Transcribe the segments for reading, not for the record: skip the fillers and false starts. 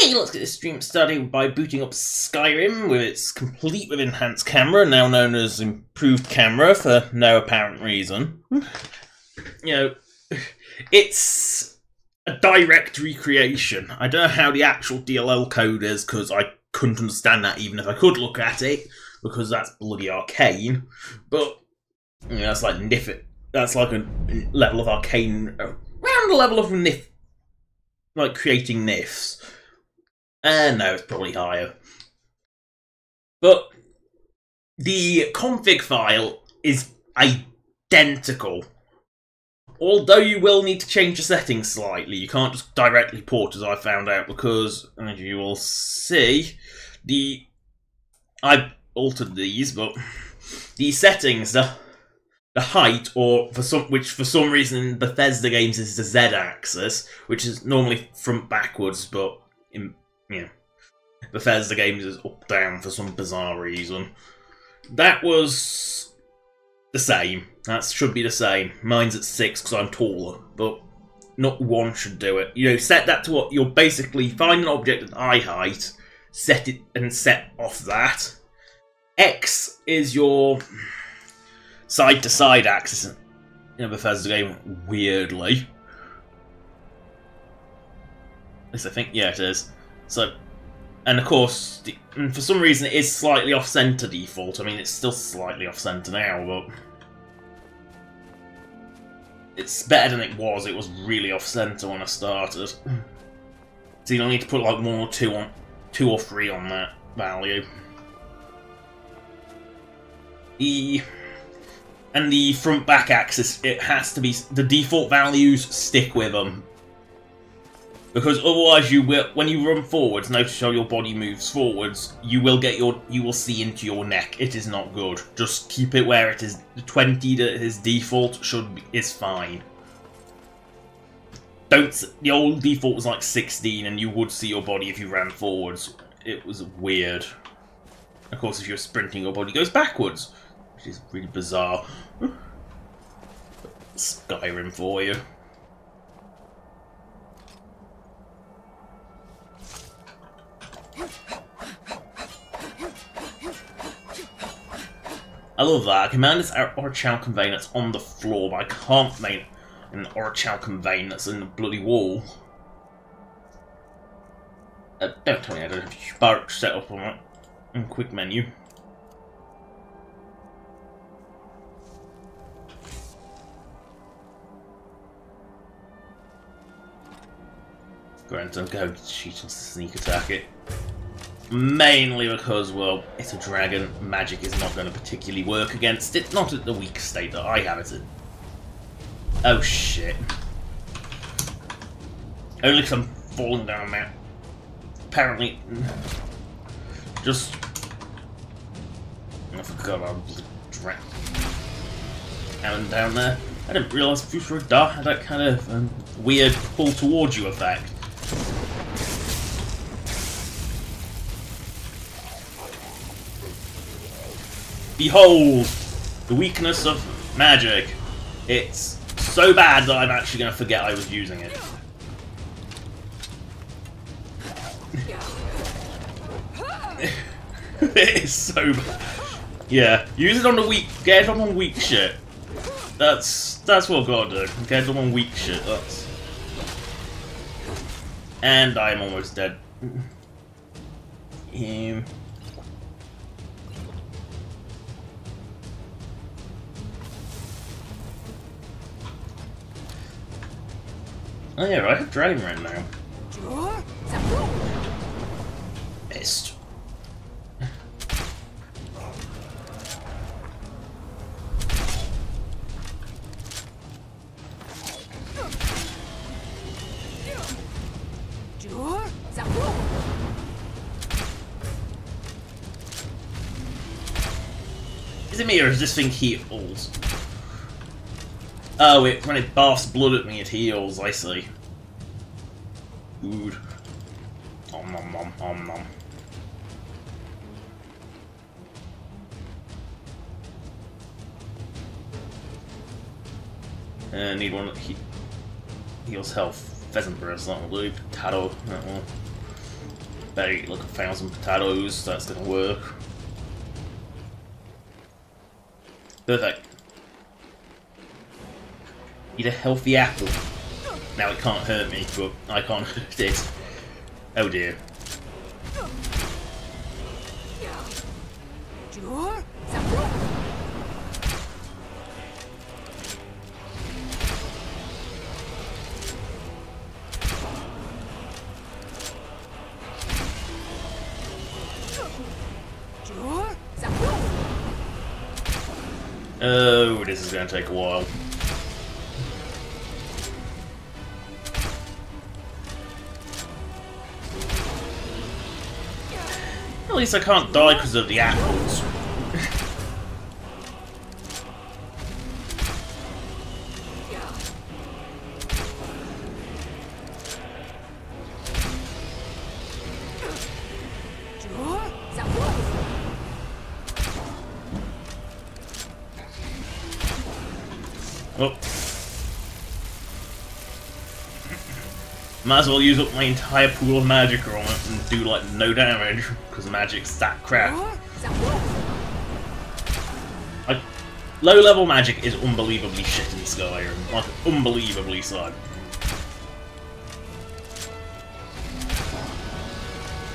Okay, let's get this stream started by booting up Skyrim with its complete with enhanced camera, now known as improved camera for no apparent reason. You know, it's a direct recreation. I don't know how the actual DLL code is, because I couldn't understand that even if I could look at it, because that's bloody arcane. But, you know, that's like that's like a level of arcane, around the level of Nif, like creating Nifs. No, it's probably higher. But the config file is identical. Although you will need to change the settings slightly. You can't just directly port, as I found out, because, as you will see, I've altered these, but the settings, the height, or which for some reason in Bethesda games is the Z-axis, which is normally front backwards, but in Bethesda games is up down for some bizarre reason. That was the same. That should be the same. Mine's at 6 because I'm taller, but not one should do it. You know, set that to what you're basically find an object at eye height, set it and set off that. X is your side to side axis in a Bethesda game, weirdly. At least I think, yeah, it is. So, and of course, for some reason it is slightly off-center default. I mean, it's still slightly off-center now, but it's better than it was. It was really off-center when I started. So you don't need to put like 1 or 2 or 3 on that value. And the front-back axis, it has to be the default values. Stick with them. Because otherwise, you will, when you run forwards, notice how your body moves forwards. You will see into your neck. It is not good. Just keep it where it is. The 20 that is default is fine. The old default was like 16, and you would see your body if you ran forwards. It was weird. Of course, if you're sprinting, your body goes backwards, which is really bizarre. Skyrim for you. I love that. I can mount this Orchal conveyor that's on the floor, but I can't mount an Orchal conveyor that's in the bloody wall. Don't tell me I don't have Spark set up on it in quick menu. Granted, I'm going to cheat and sneak attack it. Mainly because, well, it's a dragon. Magic is not going to particularly work against it. Not at the weak state that I have it in. Oh shit. Only because I'm falling down now. Apparently, just... I forgot about the dragon down there. I didn't realise Future of Dark had that kind of weird pull towards you effect. Behold, the weakness of magic. It's so bad that I'm actually going to forget I was using it. It is so bad. Yeah, use it on the weak. Get it on weak shit. That's what I've got to do. Get it on weak shit. That's. And I'm almost dead. Oh yeah, I have Dragon Red now. Best. Is it me or is this thing heals? Oh, when it baths blood at me, it heals, I see. Good. Om nom nom, om nom. Need one that heals health. Pheasant breast, that will do. Potato, that will. Better eat like 1,000 potatoes, that's gonna work. Perfect. Eat a healthy apple. Now it can't hurt me, but I can't hurt it. Oh dear. Oh, this is going to take a while. At least I can't die because of the apples. Oh. Might as well use up my entire pool of magic on it and do like no damage, because magic's that crap. Like, low level magic is unbelievably shit in Skyrim. Like, unbelievably so.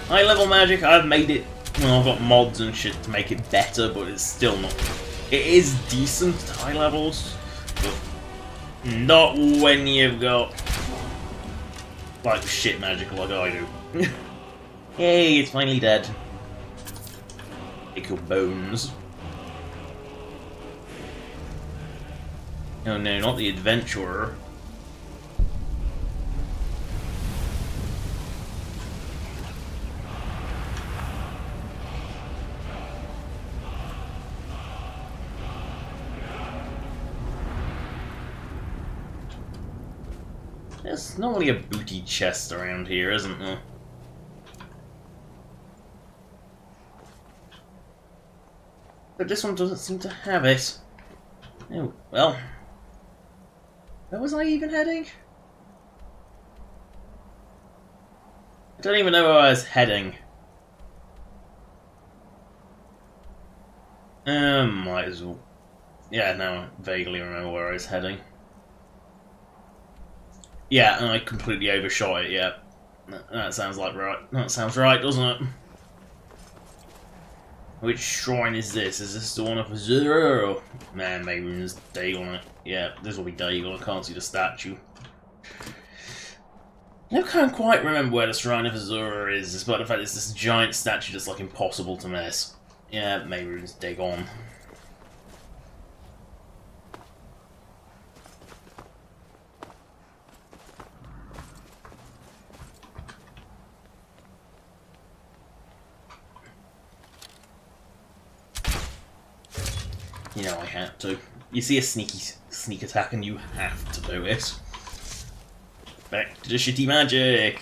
High level magic, I've made it, well, I've got mods and shit to make it better, but it's still not. It is decent at high levels, but not when you've got like shit magic like I do. Hey, it's finally dead. Pick your bones. Oh no, not the adventurer. There's normally a booty chest around here, isn't there? But this one doesn't seem to have it. Oh, well. Where was I even heading? I don't even know where I was heading. Might as well. Yeah, no, I vaguely remember where I was heading. Yeah, and I completely overshot it, yeah. That sounds like right. That sounds right, doesn't it? Which shrine is this? Is this the one of Azura? Or... Man, maybe there's Dagon on it. Yeah, this will be Dagon. I can't see the statue. I can't quite remember where the Shrine of Azura is, despite the fact it's this giant statue that's like impossible to miss. Yeah, maybe it's Dagon. You know I had to. You see a sneak attack and you have to do it. Back to the shitty magic.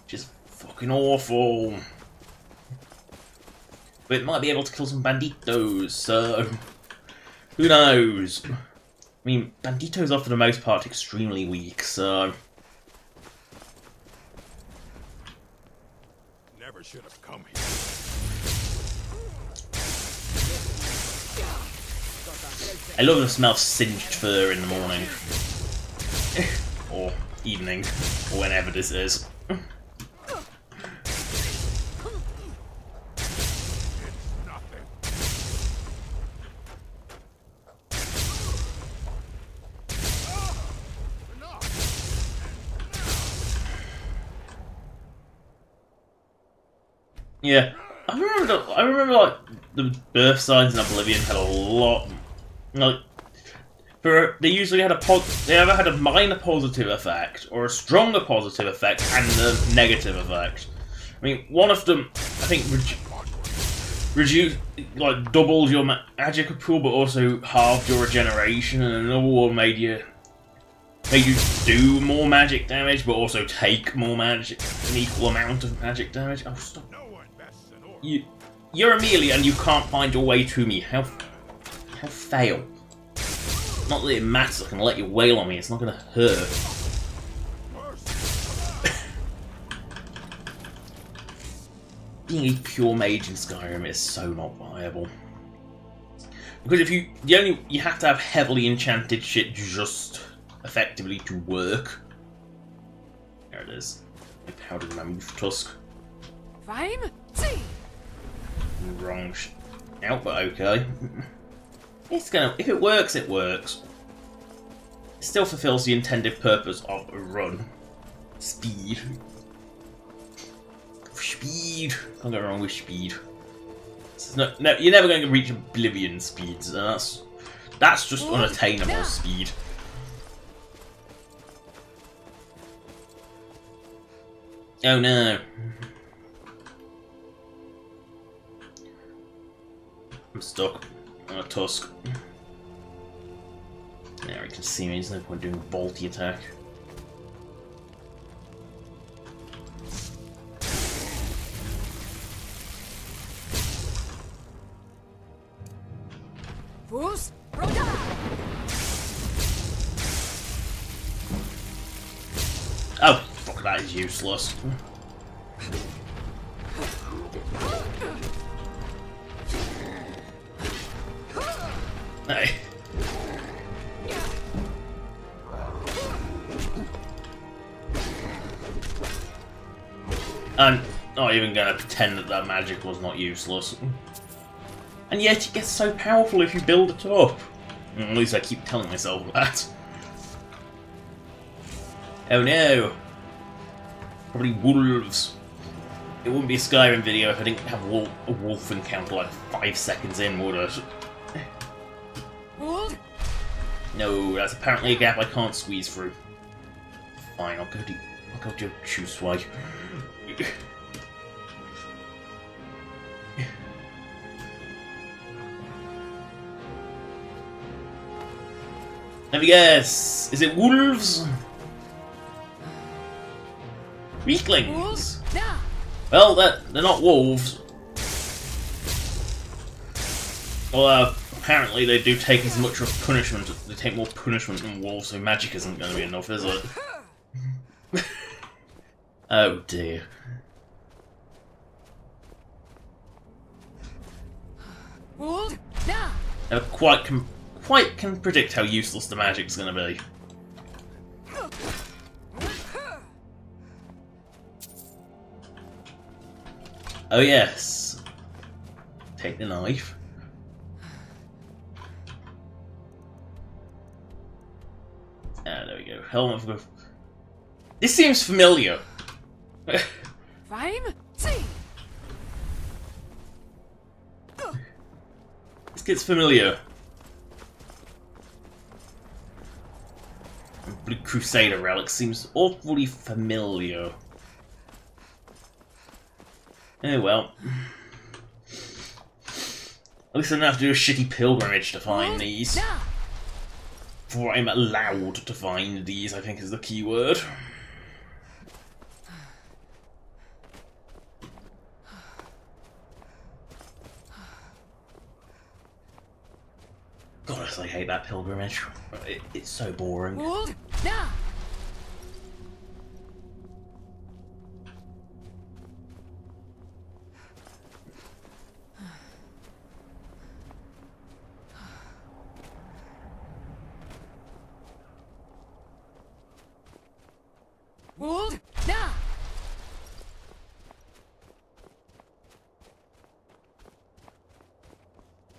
Which is fucking awful. But it might be able to kill some banditos, so... Who knows? I mean, banditos are for the most part extremely weak, so... Never should have come here. I love the smell of singed fur in the morning. Or evening. Or whenever this is. Yeah. I remember like the birth signs in Oblivion had a lot. Like, they usually had they either had a minor positive effect or a stronger positive effect and a negative effect. I mean, one of them I think like doubled your magic pool, but also halved your regeneration, and another one made you do more magic damage, but also take more magic, an equal amount of magic damage. Oh, stop! You're Amelia, and you can't find your way to me. How fail? Not that it matters, I can let you wail on me, it's not gonna hurt. being a pure mage in Skyrim is so not viable. Because if you have to have heavily enchanted shit just effectively to work. There it is. My powdered mammoth tusk. Wrong out, but okay. It's gonna. If it works, it works. It still fulfills the intended purpose of a run. Speed. Speed. Can't go wrong with speed. No, you're never going to reach Oblivion speeds. That's just unattainable speed. Oh no. I'm stuck on a tusk. Now he can see me, there's no point doing a bolty attack. Oh, fuck, that is useless. Hey. I'm not even going to pretend that that magic was not useless. And yet it gets so powerful if you build it up. At least I keep telling myself that. Oh no. Probably wolves. It wouldn't be a Skyrim video if I didn't have a wolf encounter like 5 seconds in, would it? No, that's apparently a gap I can't squeeze through. Fine, I'll go do choose swag. Let me guess. Is it wolves? Weaklings. Well, they're not wolves. Although apparently they do take as much of punishment. They take more punishment than wolves, so magic isn't going to be enough, is it? Oh dear. I quite can predict how useless the magic's going to be. Oh yes. Take the knife. Ah, there we go. Helmet of Growth. This seems familiar. This gets familiar. Blue Crusader relic seems awfully familiar. Oh well. At least I don't have to do a shitty pilgrimage to find these. For I'm allowed to find these, I think is the key word. God, I hate that pilgrimage. It's so boring.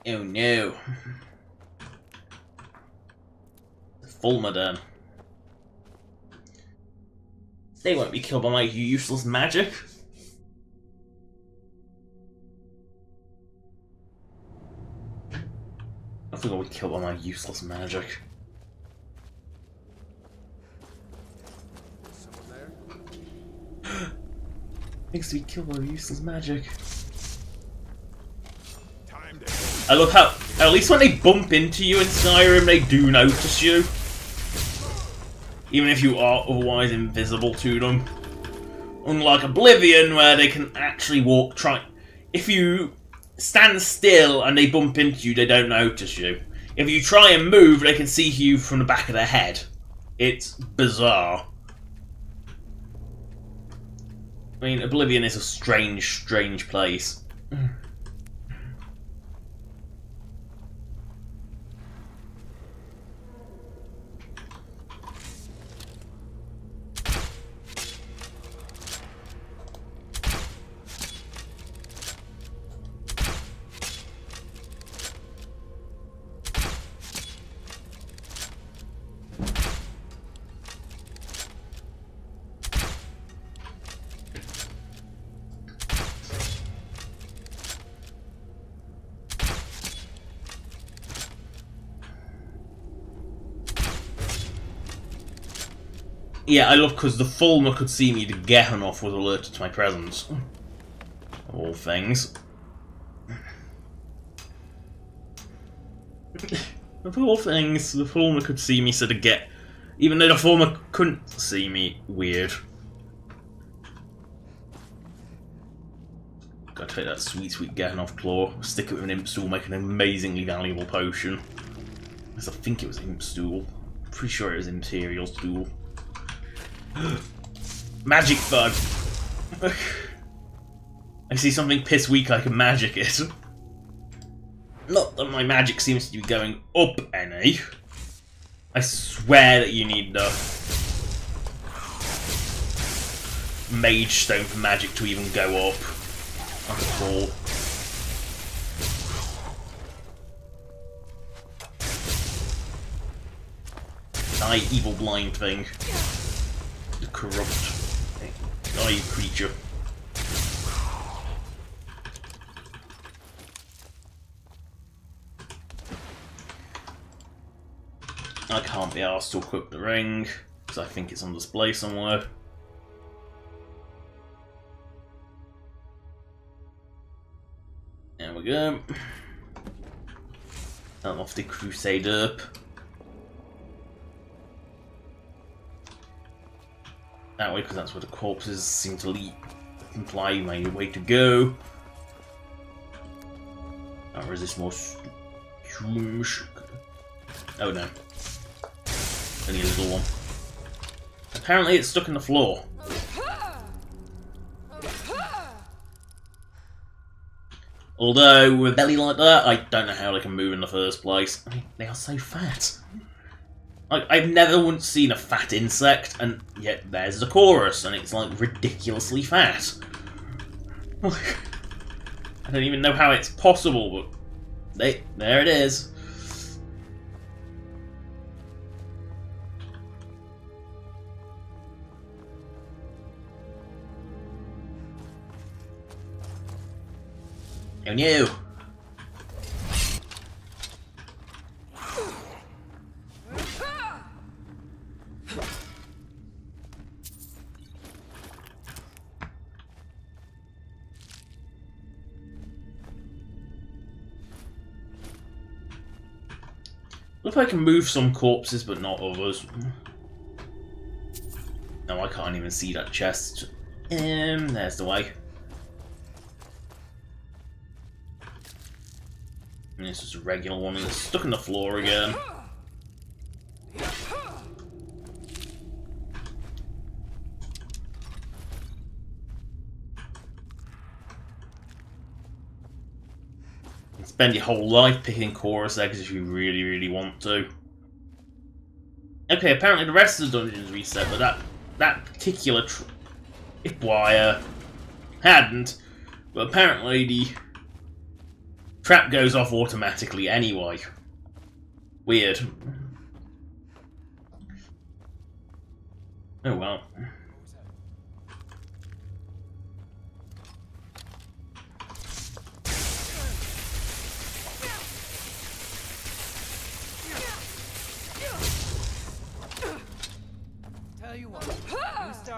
Oh no. Fulmadan. They won't be killed by my useless magic. I think I'll be killed by my useless magic. Thanks to be killed by useless magic. I love how, at least when they bump into you in Skyrim, they do notice you. Even if you are otherwise invisible to them. Unlike Oblivion, where they can actually walk, if you stand still and they bump into you, they don't notice you. If you try and move, they can see you from the back of their head. It's bizarre. mean, Oblivion is a strange, strange place. Yeah, I love because the Fulmer could see me, the Gehennoff was alerted to my presence. Of all things. Of all things, the Fulmer could see me, so to even though the Fulmer couldn't see me. Weird. Gotta take that sweet, sweet Gehennoff claw, stick it with an imp stool, make an amazingly valuable potion. Because I think it was imp stool. Pretty sure it was imperial stool. Magic bug! I see something piss weak I can magic it. Not that my magic seems to be going up any. I swear that you need the Mage Stone for magic to even go up. Not at all. Die, evil blind thing. The corrupt die creature. I can't be asked to equip the ring, because I think it's on display somewhere. There we go. I'm off the crusade up. That way, because that's where the corpses seem to imply my way to go. Can't resist more shrooms. Oh no. Only a little one. Apparently it's stuck in the floor. Although, with a belly like that, I don't know how they can move in the first place. I mean, they are so fat. Like, I've never once seen a fat insect, and yet there's the chorus, and it's like ridiculously fat. I don't even know how it's possible, but there it is. Oh no! Look, I can move some corpses, but not others. No, I can't even see that chest. There's the way. And this is a regular one, and it's stuck in the floor again. Spend your whole life picking chorus eggs if you really, really want to. Okay, apparently the rest of the dungeon's reset, but that particular tripwire hadn't. But apparently the trap goes off automatically anyway. Weird. Oh well.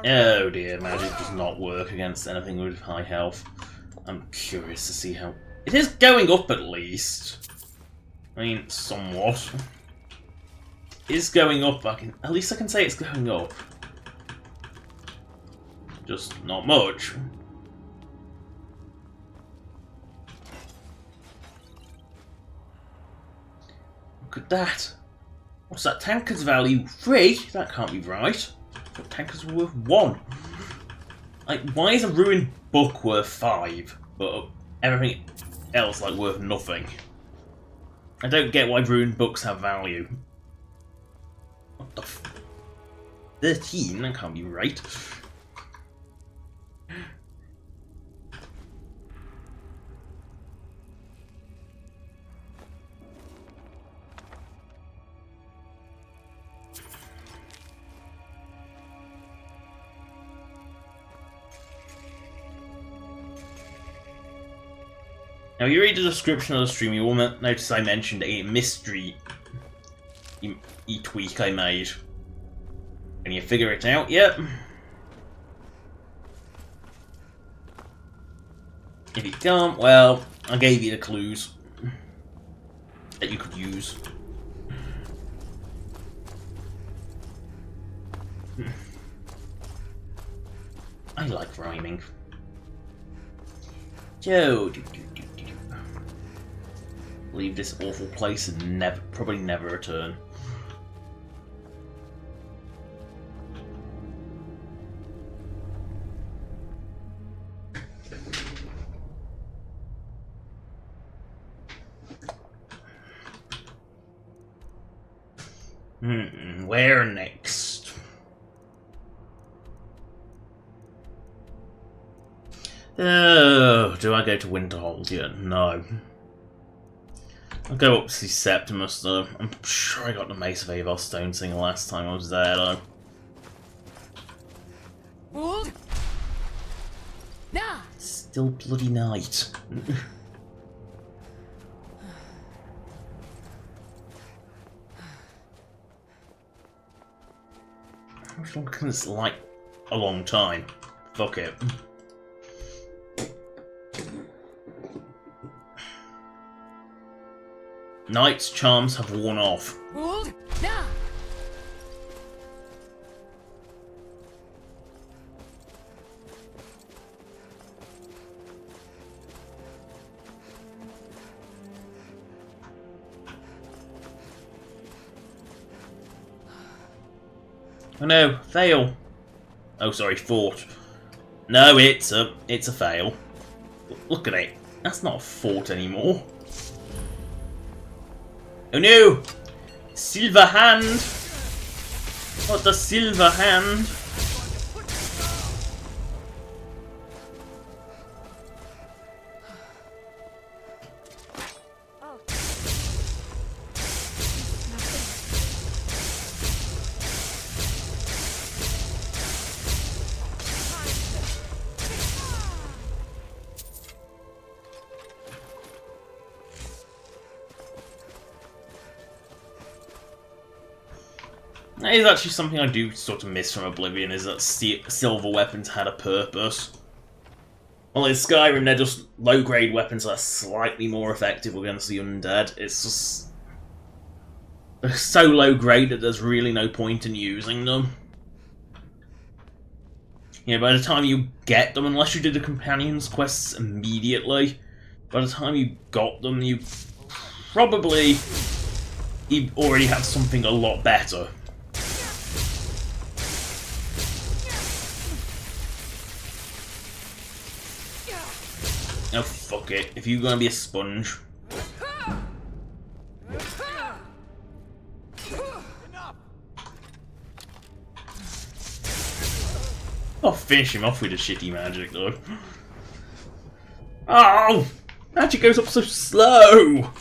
Oh dear, magic does not work against anything with high health. I'm curious to see how... It is going up at least. I mean, somewhat. It is going up, at least I can say it's going up. Just not much. Look at that. What's that tanker's value? 3? That can't be right. But tankers were worth 1. Like, why is a ruined book worth 5, but everything else, like, worth nothing? I don't get why ruined books have value. What the f... 13? That can't be right. Now, you read the description of the stream, you will notice I mentioned a mystery e-tweak I made. Can you figure it out yet? If you can't, well, I gave you the clues that you could use. I like rhyming. Joe, leave this awful place and probably never return. Where next? Oh, do I go to Winterhold yet? No. I'll go up to see Septimus though. I'm sure I got the Mace of Avar Stone Singer last time I was there though. Hold. Nah. Still bloody night. How much longer can this light? A long time. Fuck it. Knight's charms have worn off. Hold. Nah. Oh no, fail. Oh sorry, fort. No, it's a fail. Look at it. That's not a fort anymore. Oh no! Silver hand! What the silver hand? That is actually something I do sort of miss from Oblivion, is that silver weapons had a purpose. Well, in Skyrim, they're just low-grade weapons that are slightly more effective against the undead. It's just... they're so low-grade that there's really no point in using them. Yeah, by the time you get them, unless you did the Companions quests immediately, by the time you got them, you probably... you already had something a lot better. Oh, fuck it. If you're gonna be a sponge. I'll finish him off with a shitty magic, though. Oh! Magic goes up so slow!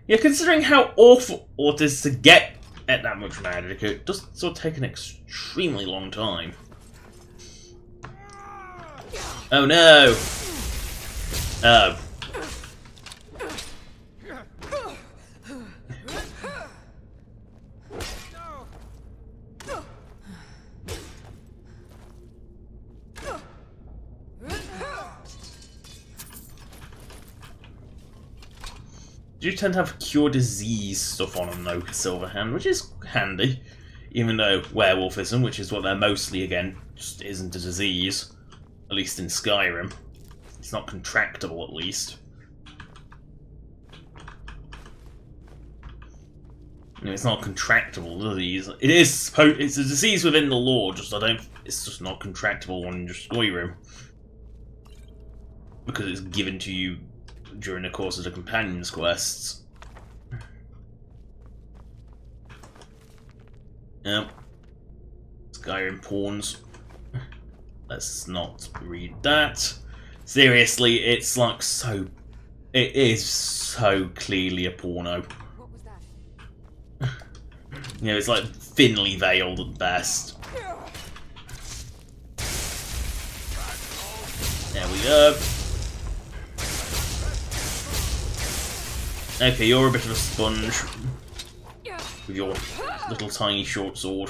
Yeah, considering how awful it is to get at that much magic, it does sort of take an extremely long time. Oh no! Oh. You tend to have cure disease stuff on them though, Silverhand, which is handy. Even though werewolfism, which is what they're mostly again, just isn't a disease. At least in Skyrim. It's not contractable, at least. No, it's not a contractable disease. It's a disease within the law, just I don't it's just not contractable on your Skyrim. Because it's given to you during the course of the companions quests. Yep. Skyrim pawns. Let's not read that. Seriously, it's like so... It is so clearly a porno. What was that? You know, it's like thinly veiled at best. There we go. Okay, you're a bit of a sponge. With your little tiny short sword.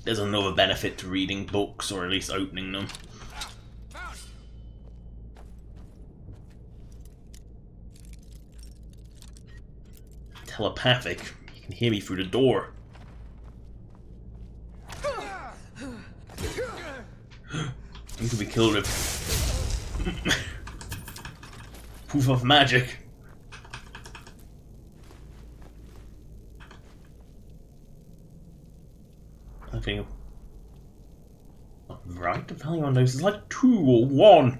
There's another benefit to reading books, or at least opening them. Telepathic. You can hear me through the door. You could be killed with proof of magic. I think right, the value on those is like 2 or 1.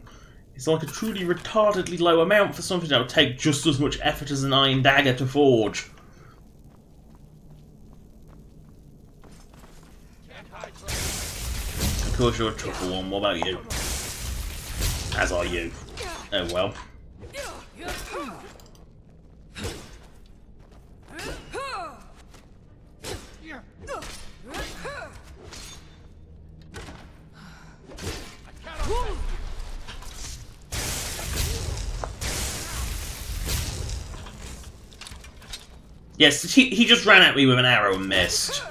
It's like a truly retardedly low amount for something that would take just as much effort as an iron dagger to forge. Of course you're a truffle one, what about you? As are you. Oh well. Yes, he just ran at me with an arrow and missed.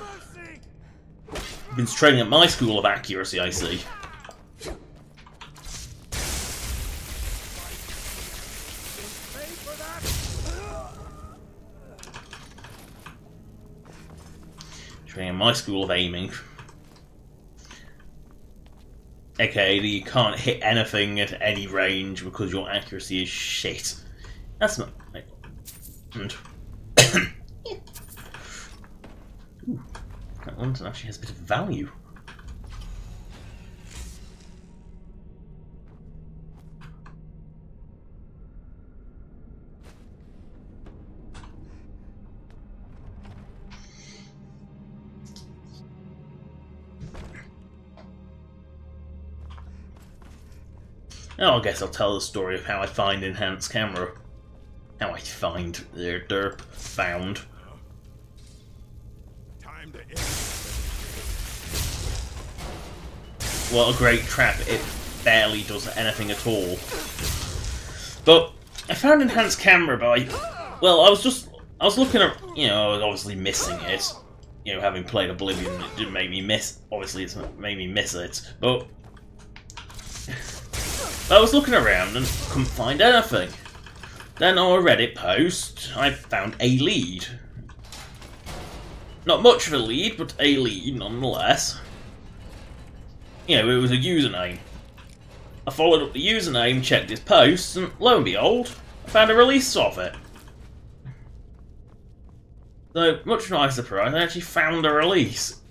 Been training at my school of accuracy, I see. Training at my school of aiming. Okay, you can't hit anything at any range because your accuracy is shit. That's not... And... Ooh, that one actually has a bit of value. Oh, I guess I'll tell the story of how I find enhanced camera. How I find their derp found. What a great trap, it barely does anything at all. But I found enhanced camera by... Well, I was looking at... You know, I was obviously missing it. You know, having played Oblivion, it didn't make me miss... Obviously, it's made me miss it. But I was looking around and couldn't find anything. Then on a Reddit post, I found a lead. Not much of a lead, but a lead nonetheless. You know, it was a username. I followed up the username, checked his posts, and lo and behold, I found a release of it. So, much to my surprise, I actually found a release.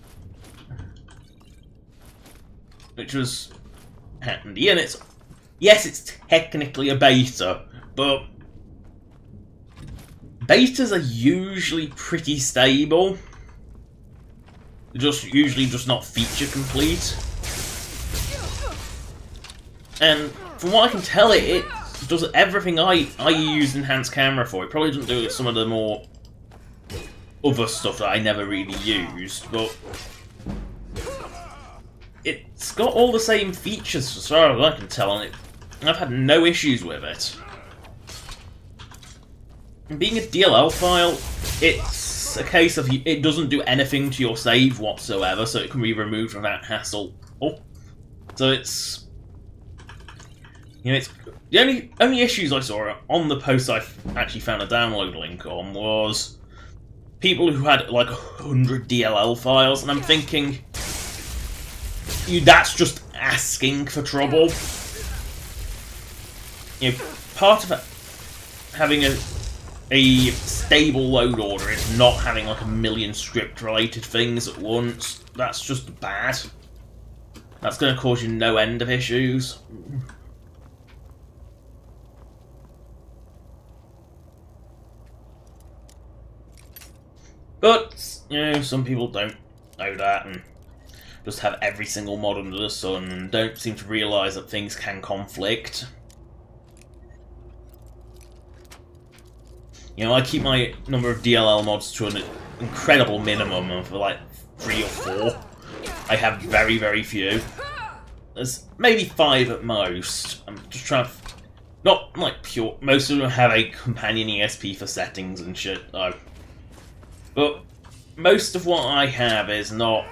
Which was handy, and it's... Yes, it's technically a beta, but... Betas are usually pretty stable. Usually just not feature complete. And from what I can tell, it does everything I use enhanced camera for. It probably doesn't do some of the more other stuff that I never really used, but it's got all the same features as far as I can tell, and I've had no issues with it. And being a DLL file, it's a case of it doesn't do anything to your save whatsoever, so it can be removed without hassle. Oh, so it's... You know, it's the only issues I saw on the post I actually found a download link on was people who had like 100 DLL files, and I'm thinking, that's just asking for trouble. You know, part of having a stable load order is not having like a million script-related things at once. That's just bad. That's going to cause you no end of issues. But, you know, some people don't know that and just have every single mod under the sun and don't seem to realise that things can conflict. You know, I keep my number of DLL mods to an incredible minimum of like 3 or 4. I have very, very few. There's maybe 5 at most. I'm just trying to... Not like pure... Most of them have a companion ESP for settings and shit, though. But most of what I have is not...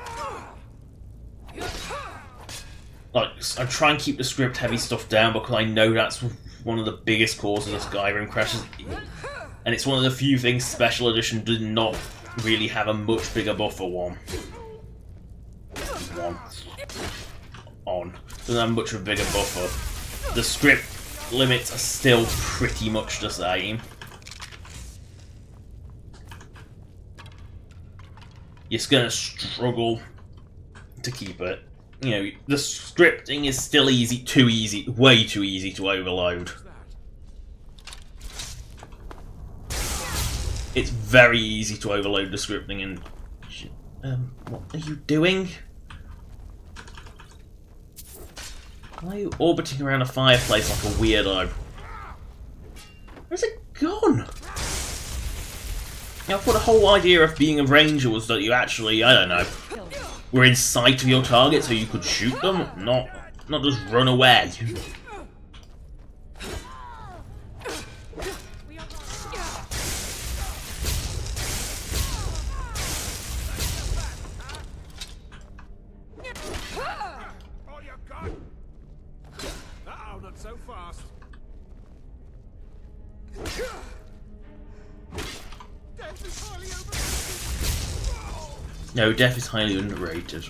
Like, I try and keep the script-heavy stuff down because I know that's one of the biggest causes of Skyrim crashes. And it's one of the few things Special Edition did not really have a much bigger buffer on. Doesn't have much of a bigger buffer. The script limits are still pretty much the same. You're just gonna struggle to keep it. You know, the scripting is still way too easy to overload. It's very easy to overload the scripting and... what are you doing? Why are you orbiting around a fireplace like a weirdo? Where's it gone? I thought the whole idea of being a ranger was that you actually, I don't know, were in sight of your target so you could shoot them, not just run away. So fast. No, death is highly underrated.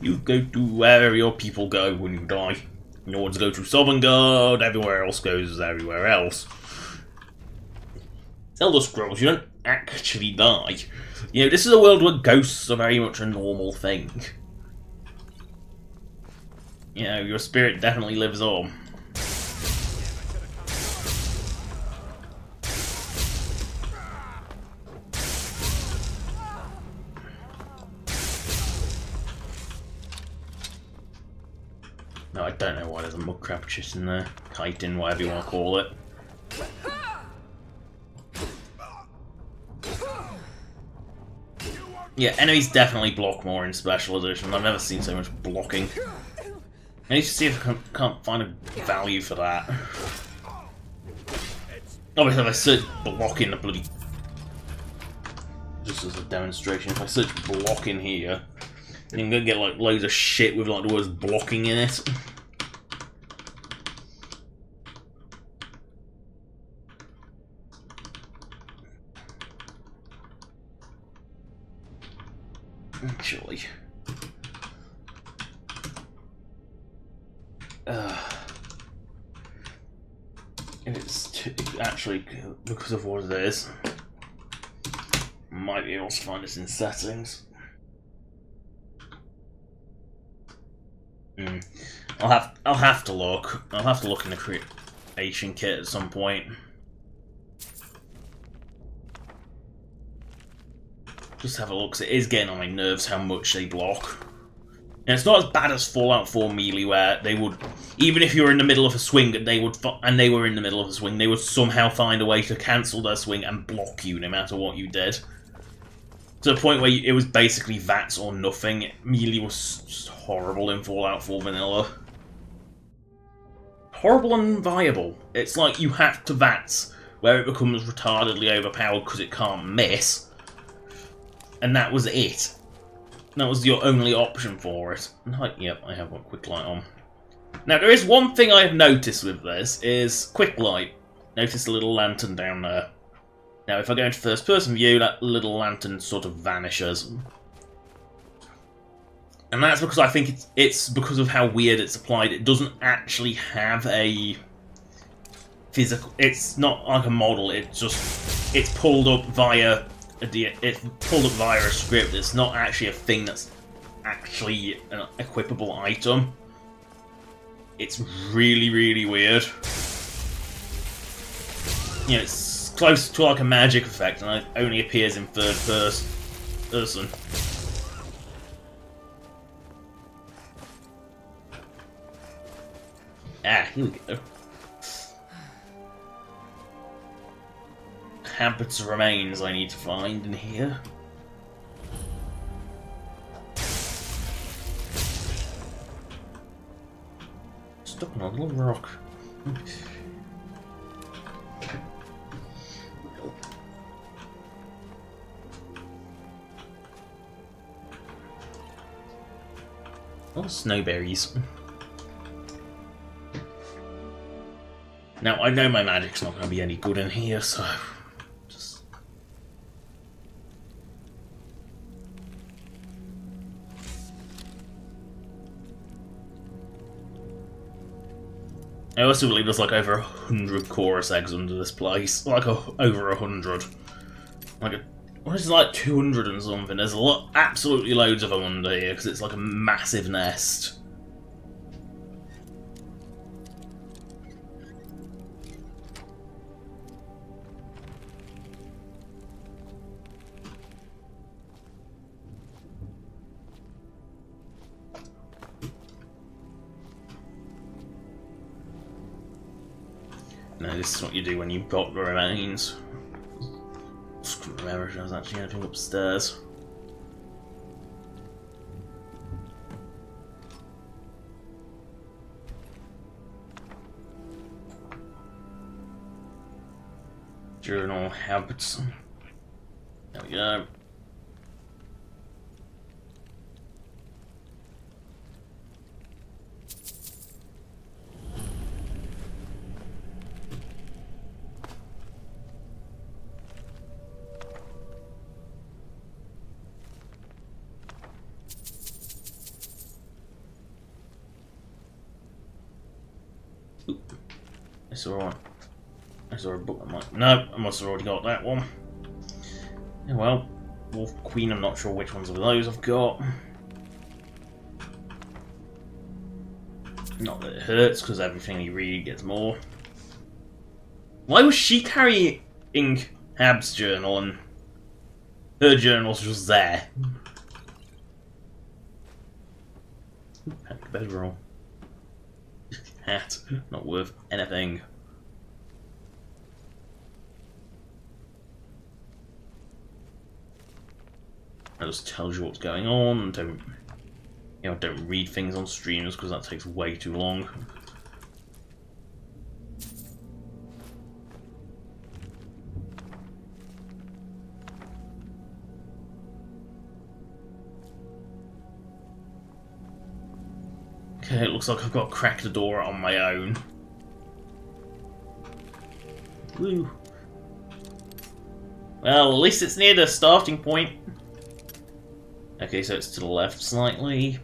You go to wherever your people go when you die. No one's go to Sovngarde, everywhere else goes everywhere else. Elder Scrolls, you don't actually die. You know, this is a world where ghosts are very much a normal thing. You know, your spirit definitely lives on. No, I don't know why there's a mudcrab chest in there. Chitin, whatever you want to call it. Yeah, enemies definitely block more in Special Edition. I've never seen so much blocking. I need to see if I can't find a value for that. Obviously, if I search block in the bloody... Just as a demonstration, if I search block in here, then I'm gonna get like loads of shit with like the words blocking in it. Actually... if it's actually because of what it is, might be able to find this in settings. I'll have to look. I'll have to look in the creation kit at some point. Just have a look, because it is getting on my nerves how much they block. And it's not as bad as Fallout 4 melee, where they would, even if you were in the middle of a swing, they were in the middle of a swing, they would somehow find a way to cancel their swing and block you no matter what you did. To the point where it was basically VATS or nothing. Melee was just horrible in Fallout 4 vanilla. Horrible and unviable. It's like you have to VATS, where it becomes retardedly overpowered because it can't miss. And that was it. That was your only option for it. Yep, I have one quick light on. Now, there is one thing I've noticed with this, is quick light. Notice the little lantern down there. Now, if I go into first person view, that little lantern sort of vanishes. And that's because I think it's because of how weird it's applied. It doesn't actually have a physical. It's not like a model. It's pulled up via a script. It's not actually a thing that's actually an equipable item. It's really, really weird. You know, it's close to like a magic effect, and it only appears in third person. Ah, here we go. Habit's remains I need to find in here. Stuck on a little rock. Oh, snowberries. Now, I know my magic's not going to be any good in here, so... just... I also believe there's like over 100 chorus eggs under this place. Like over 100. Like what is it, like 200 and something? There's absolutely loads of them under here, because it's like a massive nest. No, this is what you do when you've got the remains. Just couldn't remember if there was actually anything upstairs. Journal habits. There we go. I saw a book. No, I must have already got that one. Yeah, well, Wolf Queen, I'm not sure which ones of those I've got. Not that it hurts, because everything you read gets more. Why was she carrying Hab's journal and her journal's just there? Pack bedroll. Hat, not worth anything. It just tells you what's going on. Don't read things on streams because that takes way too long. Okay, it looks like I've got to crack the door on my own. Woo. Well, at least it's near the starting point. Okay, so it's to the left slightly.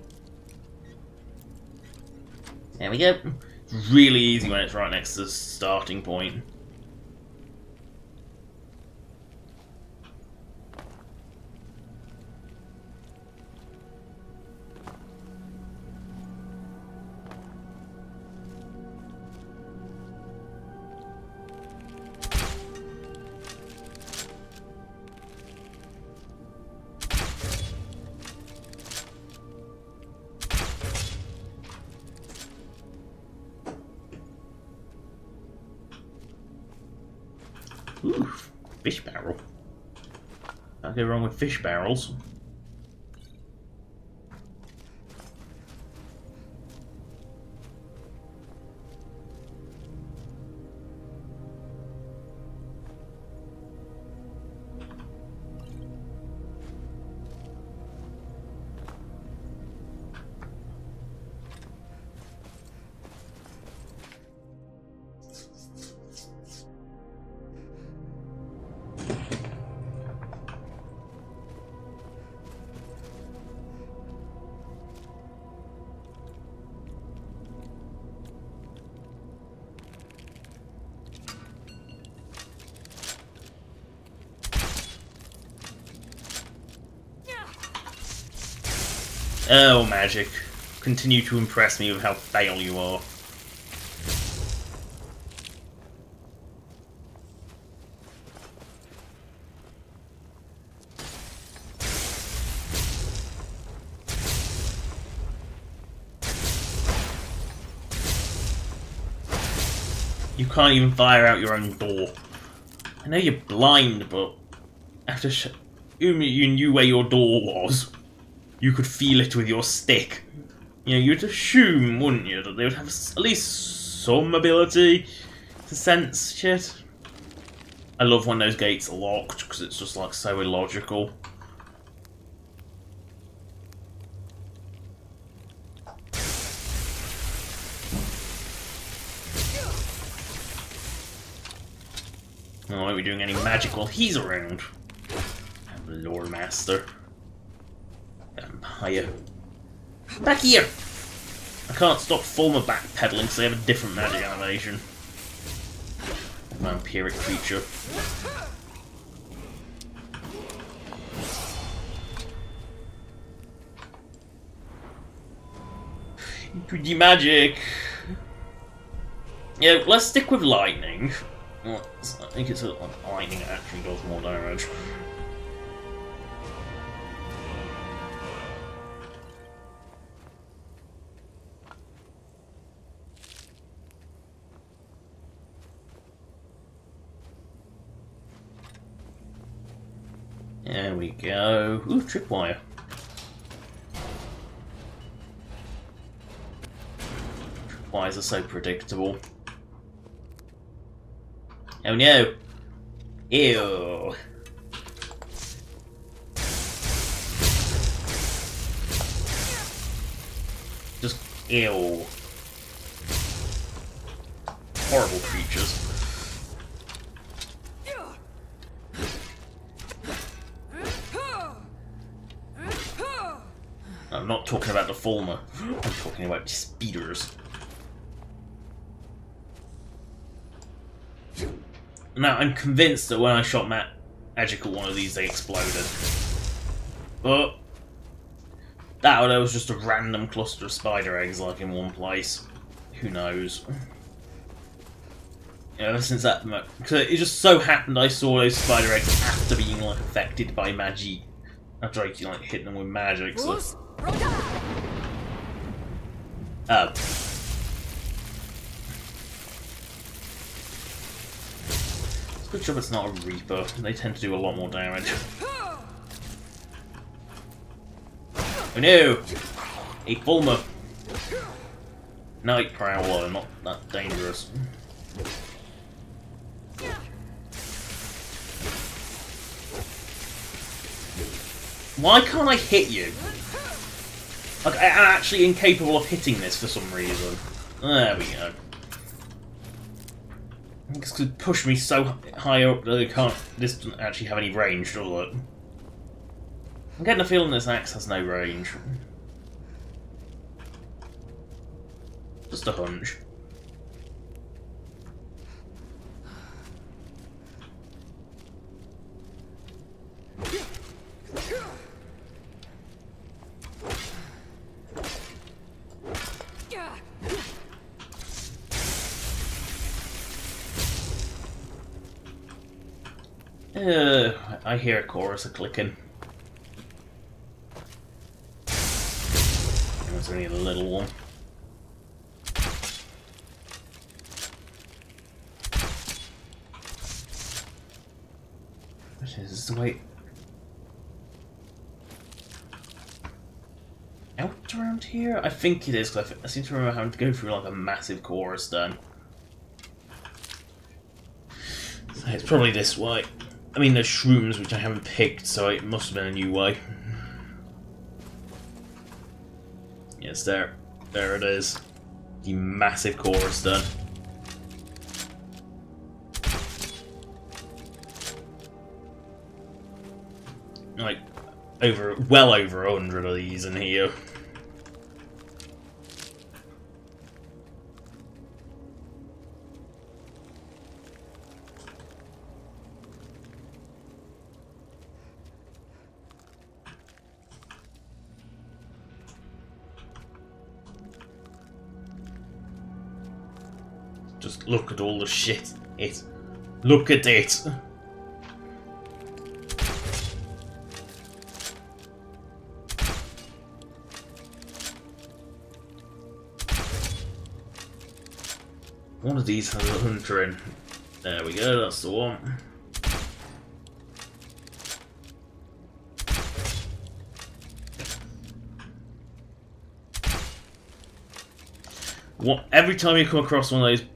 There we go. It's really easy when it's right next to the starting point. Ooh, fish barrel. Can't go wrong with fish barrels. Oh, magic. Continue to impress me with how fail you are. You can't even fire out your own door. I know you're blind, but after you knew where your door was, you could feel it with your stick. You know, you'd assume, wouldn't you, that they would have at least some ability to sense shit. I love when those gates are locked, because it's just, like, so illogical. I won't be doing any magic while he's around. Lore Master. Vampire. Back here! I can't stop Fulmer backpedaling because they have a different magic animation. Vampiric creature. Pretty magic. Yeah, let's stick with lightning. Well, I think it's lightning that actually does more damage. There we go. Ooh, tripwire. Tripwires are so predictable. Oh no! Ew! Just ew. Horrible creatures. I'm not talking about the Fulmer. I'm talking about speeders. Now, I'm convinced that when I shot magic at one of these, they exploded. But that was just a random cluster of spider eggs, like, in one place. Who knows? Ever since that, because it just so happened I saw those spider eggs after being, like, affected by magic. After I, like, hit them with magic, so... Oh. It's a good job it's not a Reaper. They tend to do a lot more damage. Oh no! A Fulmer! Night Prowler, not that dangerous. Why can't I hit you? Like, I'm actually incapable of hitting this for some reason. There we go. I think it's because it pushed me so high up that I can't. This doesn't actually have any range, does it? I'm getting a feeling this axe has no range. Just a hunch. I hear a chorus of clicking. It's only a little one. What is this? Wait. Out around here? I think it is, because I seem to remember having to go through like a massive chorus then. So it's probably this way. I mean, there's shrooms which I haven't picked, so it must have been a new way. Yes, there it is. The massive chorus done. Like, well over 100 of these in here. Just look at all the shit. Look at it. One of these has a hunter in. There we go, that's the one. Every time you come across one of those,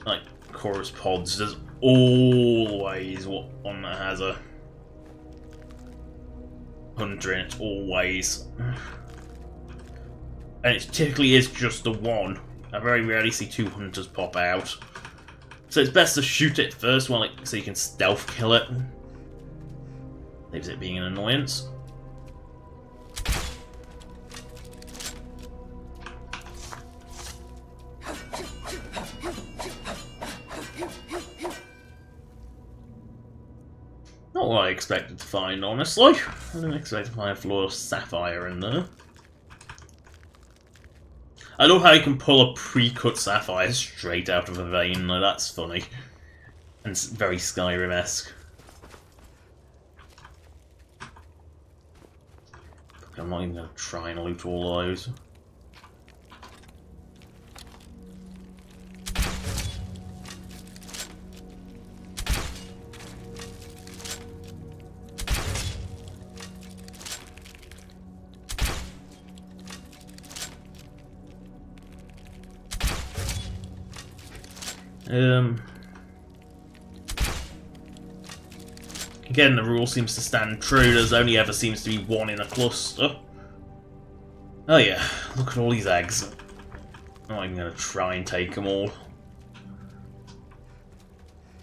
like, chorus pods, there's always one that has a hunter in it, always. And it typically is just the one. I very rarely see two hunters pop out. So it's best to shoot it first, so you can stealth kill it. Leaves it being an annoyance. Not what I expected to find, honestly. I didn't expect to find a flawless sapphire in there. I love how you can pull a pre-cut sapphire straight out of a vein, though. That's funny. And it's very Skyrim-esque. I'm not even going to try and loot all those. Again, the rule seems to stand true. There's only ever seems to be one in a cluster. Oh yeah, look at all these eggs. Oh, I'm gonna try and take them all.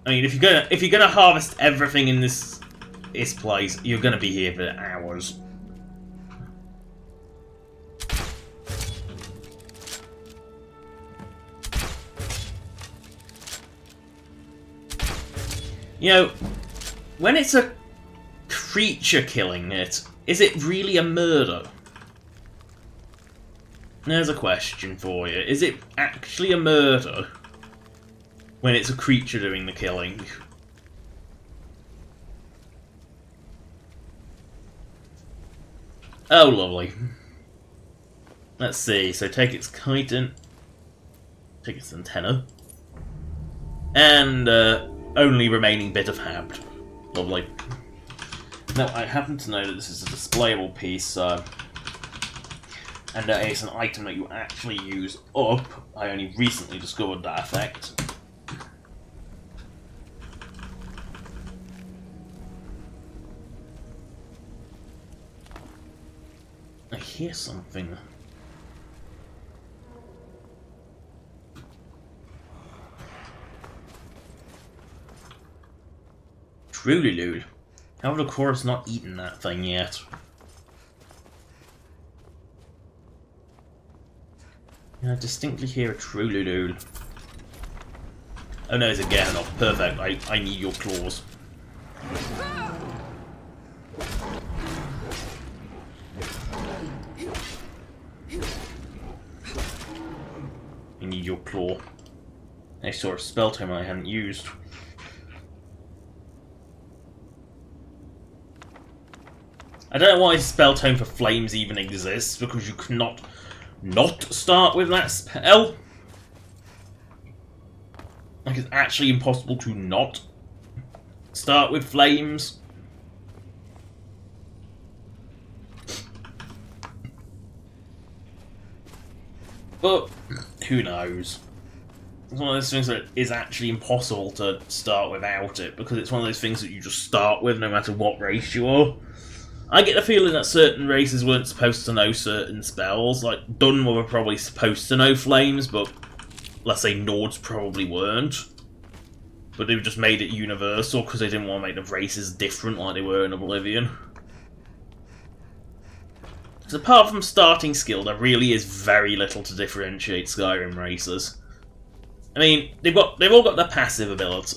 I mean, if you're gonna harvest everything in this place, you're gonna be here for hours. You know, when it's a creature killing it, is it really a murder? There's a question for you. Is it actually a murder when it's a creature doing the killing? Oh, lovely. Let's see. So take its chitin, take its antenna, and only remaining bit of habit. Lovely. Now, I happen to know that this is a displayable piece, and it's an item that you actually use up. I only recently discovered that effect. I hear something. Truly, Lul. How have the chorus not eaten that thing yet? I distinctly hear a Trululul. Oh no, it's a Ganoff. Perfect. I need your claws. I need your claw. I saw a spell tome I hadn't used. I don't know why spell tome for flames even exists, because you cannot not start with that spell. Like, it's actually impossible to not start with flames. But who knows? It's one of those things that is actually impossible to start without it, because it's one of those things that you just start with no matter what race you are. I get the feeling that certain races weren't supposed to know certain spells. Like, Dunmer were probably supposed to know flames, but let's say Nords probably weren't. But they've just made it universal because they didn't want to make the races different like they were in Oblivion. So apart from starting skill, there really is very little to differentiate Skyrim races. I mean, they've all got their passive ability.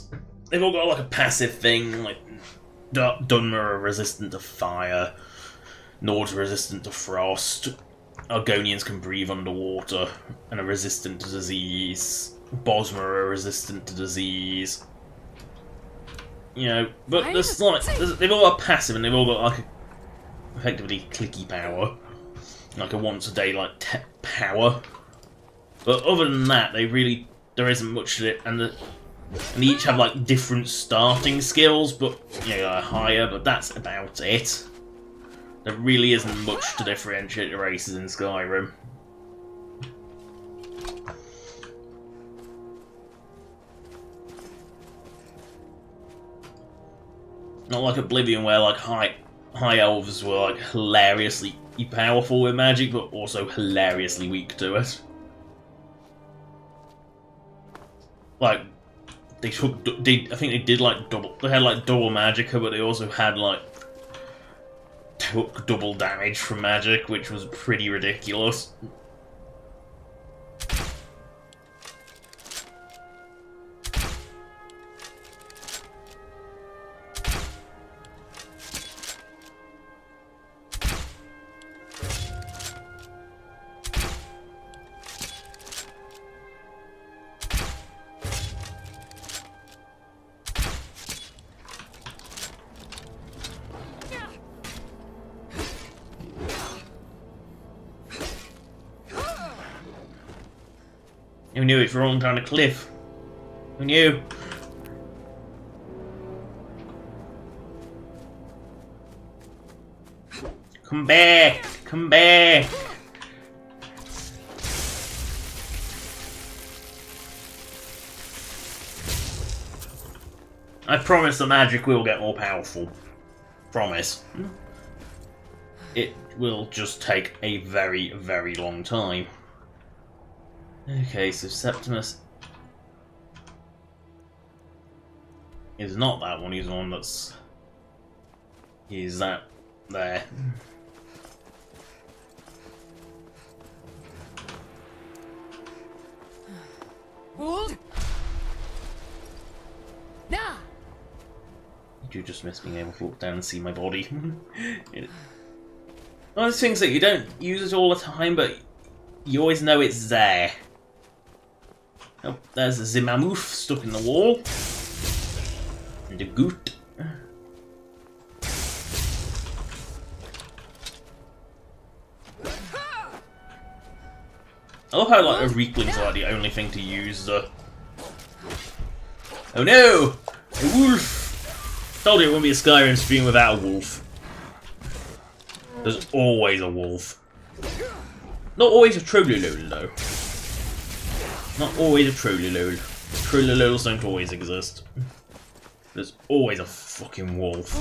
They've all got like a passive thing, like Dunmer are resistant to fire, Nords are resistant to frost, Argonians can breathe underwater and are resistant to disease, Bosma are resistant to disease. You know, but there's like they've all got passive and they've all got like effectively clicky power, like a once a day like power. But other than that, there isn't much to it, and they each have like different starting skills, but you know, higher. But that's about it. There really isn't much to differentiate the races in Skyrim. Not like Oblivion, where like high elves were like hilariously powerful with magic, but also hilariously weak to it. Like I think they did like double. They had like double magicka, but they also had like took double damage from magic, which was pretty ridiculous. Who knew it's rolling down a cliff? Who knew? Come back! Come back! I promise the magic will get more powerful. Promise. It will just take a very, very long time. Okay, so Septimus is not that one, he's the one that's... He's that there. Hold! Nah! You just miss being able to look down and see my body. One of those things that you don't use it all the time, but you always know it's there. Oh, there's a Zimamoof stuck in the wall. And a goot. I love how like a Reekling's like the only thing to use the... Oh no! A wolf! Told you it wouldn't be a Skyrim stream without a wolf. There's always a wolf. Not always a Trollolol though. Not always a Trollolol. Trollolols don't always exist. There's always a fucking wolf.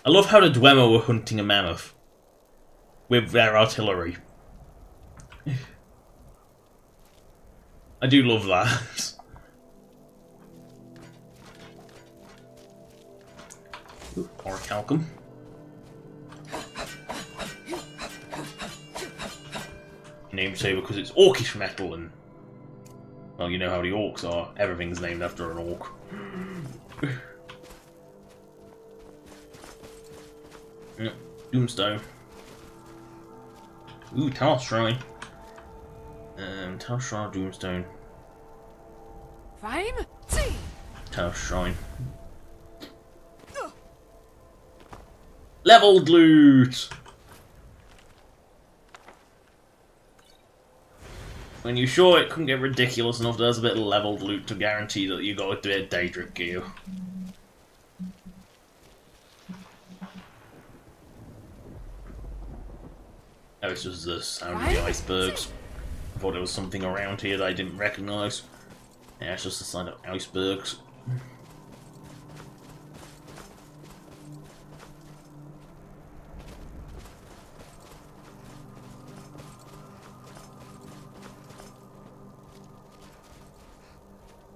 I love how the Dwemer were hunting a mammoth. With their artillery. I do love that. Ooh, Orichalcum. Named so because it's orcish metal and... Well, you know how the orcs are. Everything's named after an orc. Doomstone. Ooh, Talos Shrine. Talos Shrine, Doomstone. Rhyme? Talos Shrine. Leveled loot! When you're sure it couldn't get ridiculous enough, there's a bit of leveled loot to guarantee that you got a bit of Daedric gear. Oh, it's just the sound of the icebergs. I thought there was something around here that I didn't recognise. Yeah, it's just the sound of icebergs.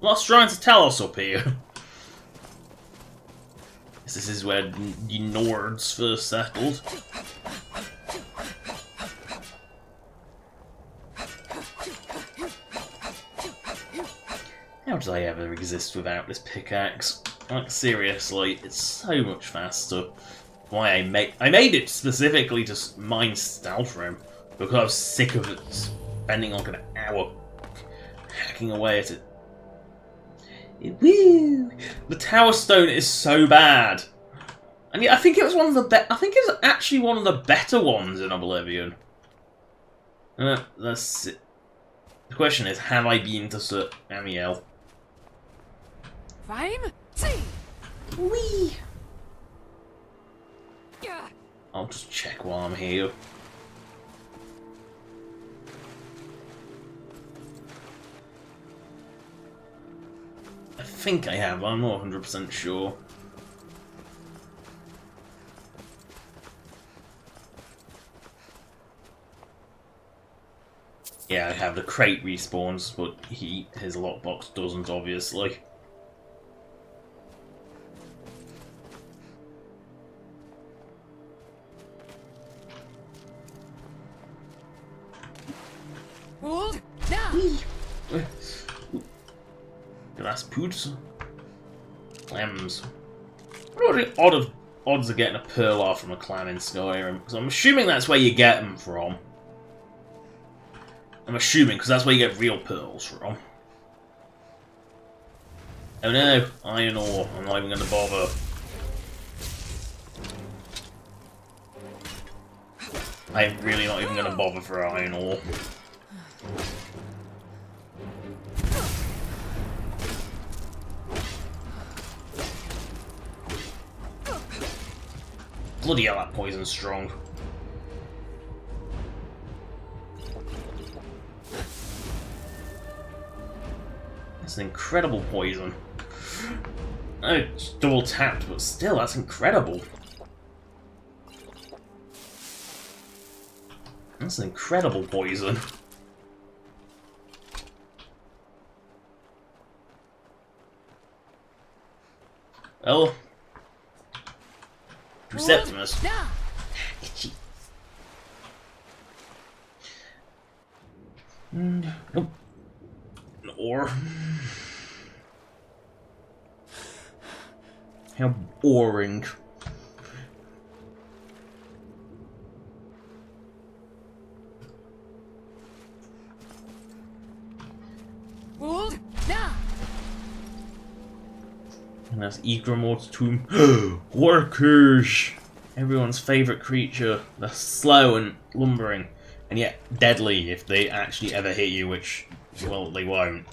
Lost shrines of Talos up here. This is where the Nords first settled. How did I ever exist without this pickaxe? Like, seriously, it's so much faster. Why I made it specifically to mine Stalfrim. because I was sick of it spending like an hour hacking away at it. Woo! The Tower Stone is so bad. And yeah, I think it was one of the I think it was actually one of the better ones in Oblivion. Let's see. The question is, have I been to Sir Amiel? Rhyme? See. Wee. I'll just check while I'm here. I think I have, but I'm not 100% sure. Yeah, I have. The crate respawns, but his lockbox doesn't, obviously. Hold. Now. Glass poods. Clams. What are the odds of getting a pearl off from a clam in Skyrim? Because I'm assuming that's where you get them from. I'm assuming, because that's where you get real pearls from. Oh no, iron ore. I'm not even going to bother. I'm really not even going to bother for iron ore. Bloody hell, that poison's strong. That's an incredible poison. Oh, it's double tapped, but still, that's incredible. That's an incredible poison. Oh. Septimus. Itchy. Nope. An ore. How boring. Hold. Now. And that's Igramor's tomb. Workers! Everyone's favourite creature. They're slow and lumbering, and yet deadly if they actually ever hit you, which, well, they won't.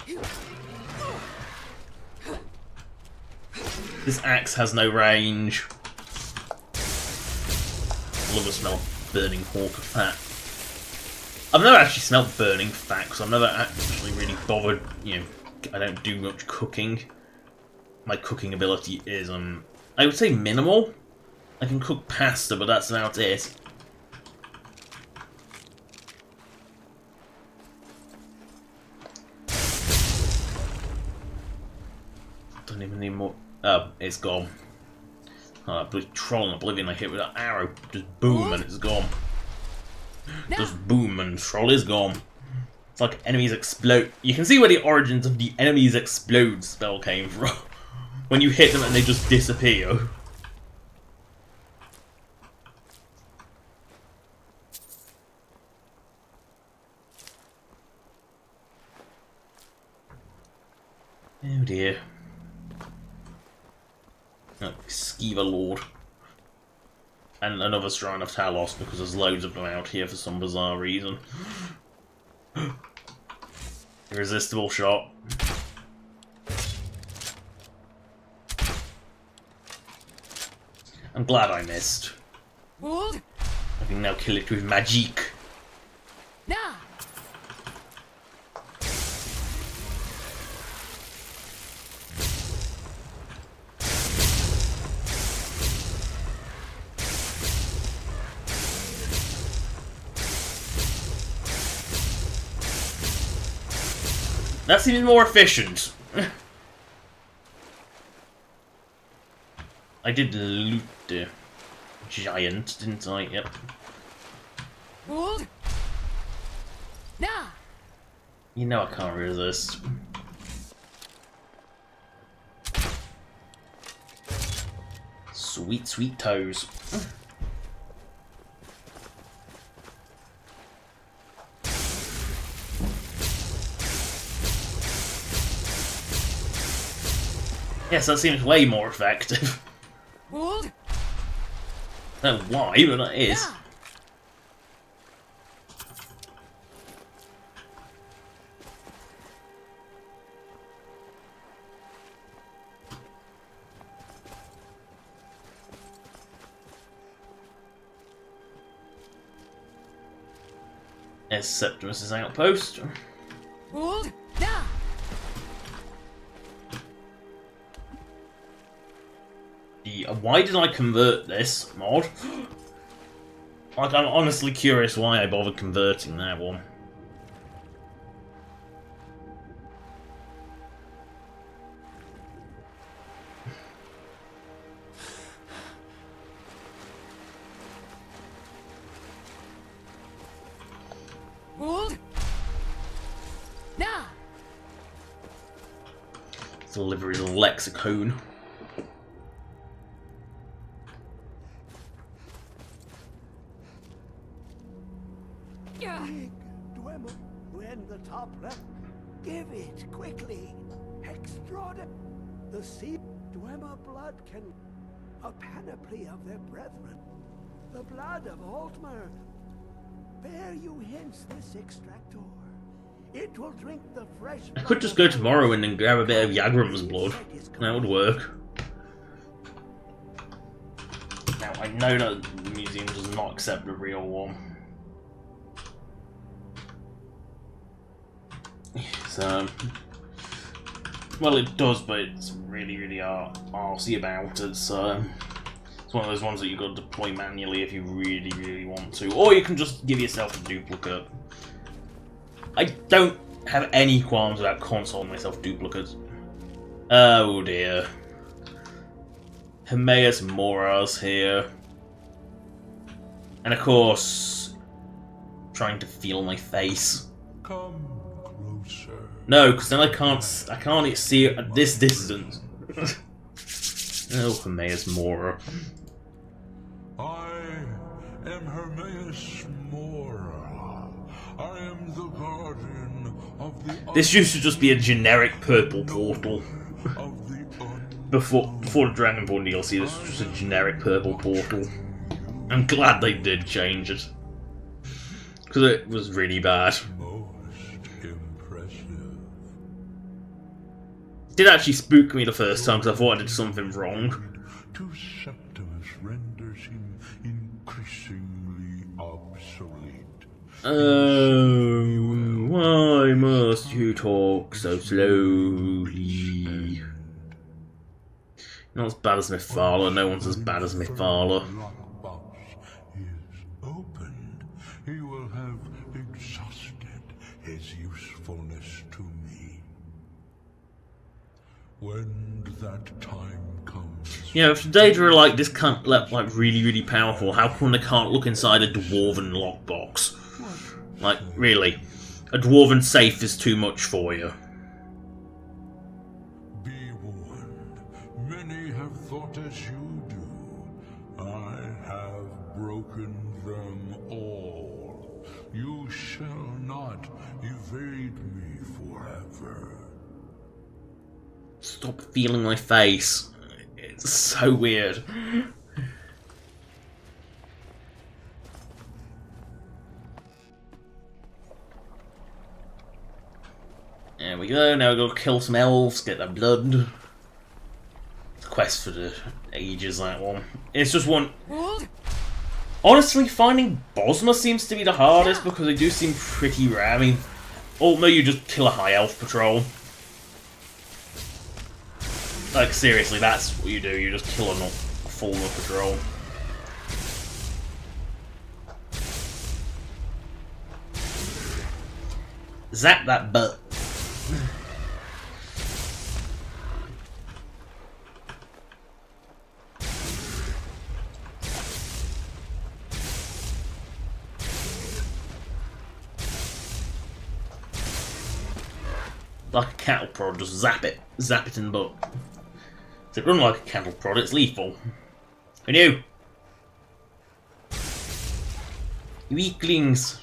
This axe has no range. I love the smell of burning hawk fat. I've never actually smelled burning fat, because I've never actually really bothered, you know, I don't do much cooking. My cooking ability is, I would say minimal. I can cook pasta, but that's about it. Don't even need more. Oh, it's gone. Oh, that bloody troll in Oblivion I hit with that arrow. Just boom and it's gone. Just boom and troll is gone. It's like enemies explode. You can see where the origins of the enemies explode spell came from. When you hit them and they just disappear. Oh dear. Oh, Skeever Lord. And another Shrine of Talos, because there's loads of them out here for some bizarre reason. Irresistible shot. I'm glad I missed. Hold. I can now kill it with magic. Now. That seems more efficient. I did loot the giant, didn't I? Yep. Hold. Now. You know I can't resist. Sweet, sweet toes. Yes, that seems way more effective. Hold. I don't know why, but that is. Nah. There's Septimus's outpost. Hold. Nah. Why did I convert this mod? Like, I'm honestly curious why I bothered converting that one. Hold. Nah. Deliver his lexicon. Yeah. Dwemer, when the top left, give it quickly. Extraordinary. The sea Dwemer blood can a panoply of their brethren. The blood of Altmer. Bear you hence this extractor. It will drink the fresh. I could just go tomorrow and then grab a bit of Yagrum's blood. That would work. Now, I know that the museum does not accept the real one. So, well, it does, but it's really, really arsey about it, so it's one of those ones that you've got to deploy manually if you really, really want to. Or you can just give yourself a duplicate. I don't have any qualms about consoling myself duplicates. Oh dear. Hermaeus Mora's here. And of course, trying to feel my face. Come closer. No, because then I can't see it at this distance. Oh, Hermaeus Mora. I am Hermaeus Mora. I am the guardian of the. This used to just be a generic purple portal. Of the Before the Dragonborn DLC, this was just a generic purple portal. I'm glad they did change it. Because it was really bad. most impressive. It did actually spook me the first time because I thought I did something wrong. To Septimus renders him increasingly obsolete. Oh, why must you talk so slowly? Not as bad as Mythala, no one's as bad as Mythala. Lockbox is opened. He will have exhausted his usefulness to me. When that time comes. You know, if the data are like this can't like really, really powerful, how come they can't look inside a dwarven lockbox? Like, really. A dwarven safe is too much for you. Be warned. Many have thought as you do. I have broken them all. You shall not evade me forever. Stop feeling my face. It's so weird. There we go, now we gotta kill some elves, get their blood. It's a quest for the ages, that one. It's just one... Hold. Honestly, finding Bosma seems to be the hardest because they do seem pretty rare. I mean, ultimately you just kill a high elf patrol. Like, seriously, that's what you do, you just kill a full patrol. Zap that butt. Like a cattle prod, just zap it in the butt. Does it run like a cattle prod? It's lethal. Who knew? You weaklings.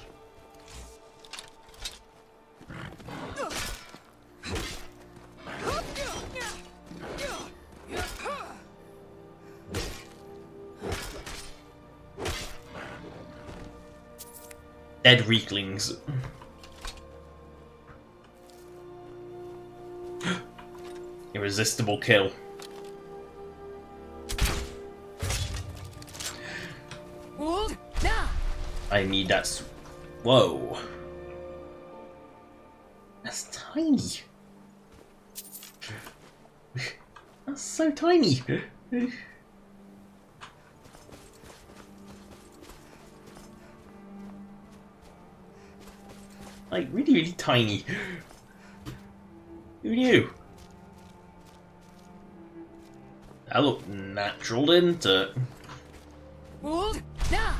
Dead Reeklings. Irresistible kill. Hold. Now. I need that. Whoa. That's tiny. That's so tiny. Like, really, really tiny. Who knew? That looked natural, didn't it? Hold. Now.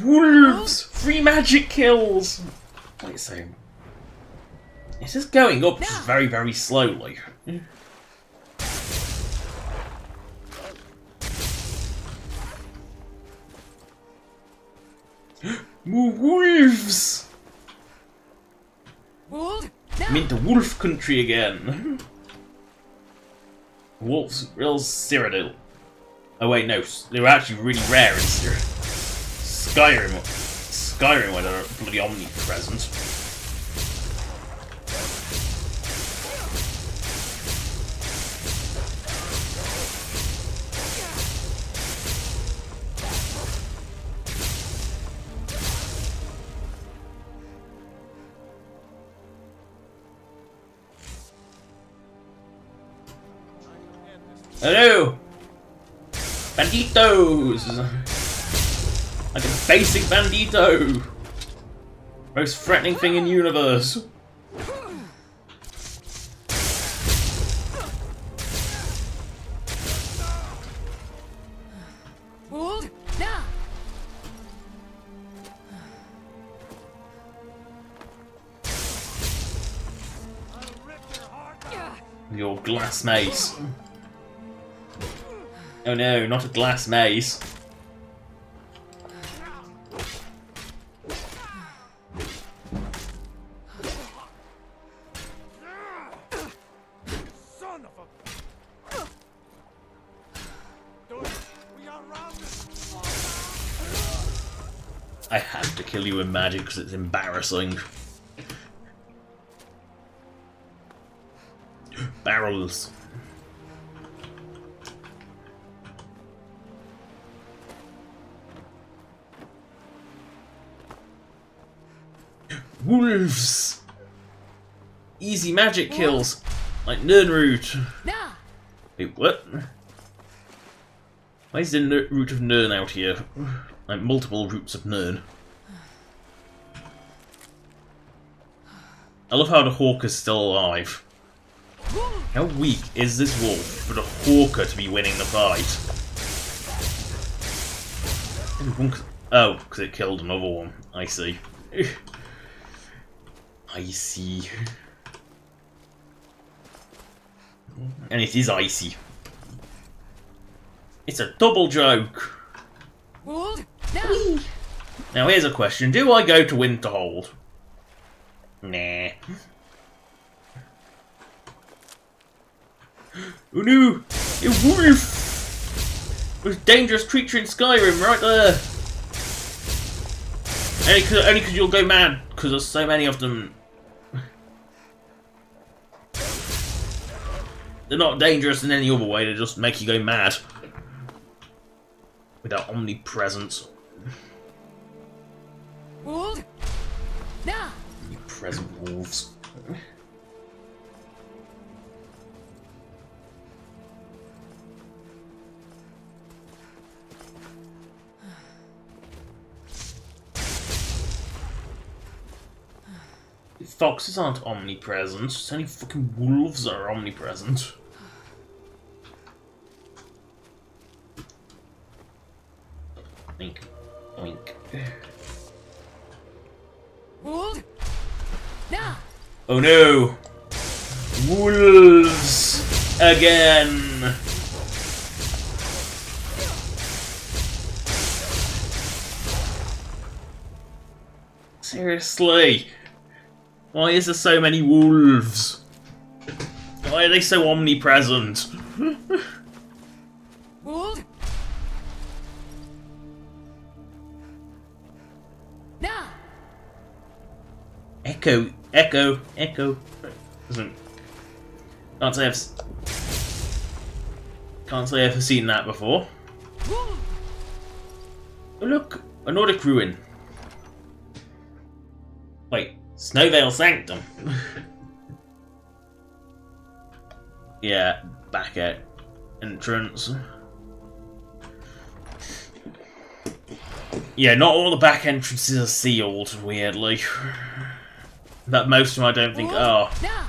Wolves! 3 magic kills! Wait a second. It's just going up very, very slowly. More wolves! Hold. I'm into wolf country again. Wolves, real Cyrodiil. Oh wait, no, they were actually really rare in Skyrim where they're bloody omnipresent. Hello! Banditos! Like a basic bandito! Most threatening thing in universe. Hold. Now. Your glass mace. Oh no, not a glass mace. I have to kill you with magic because it's embarrassing. Barrels. Wolves! Easy magic kills! Like Nirnroot. Now. Wait, what? Why is the root of Nirn out here? Like multiple roots of Nirn. I love how the Hawker's still alive. How weak is this wolf for the Hawker to be winning the fight? Oh, because it killed another one. I see. I see. And it is icy. It's a double joke. Hold. Now. Now here's a question. Do I go to Winterhold? Nah. Oh no! A wolf! Most dangerous creature in Skyrim, right there! Only because you'll go mad, because there's so many of them. They're not dangerous in any other way, they just make you go mad. With their omnipresence. Hold. Now. Omnipresent wolves. Foxes aren't omnipresent, it's only fucking wolves that are omnipresent. I think. Oink. Hold. Now. Oh no! Wolves! Again! Seriously? Why is there so many wolves? Why are they so omnipresent? Hold. Now. Echo, echo, echo. Can't say I've seen that before. Hold. Oh look, a Nordic ruin. Wait, Snowvale Sanctum. Yeah, back at entrance. Yeah, not all the back entrances are sealed, weirdly. That most of them I don't think are. Now.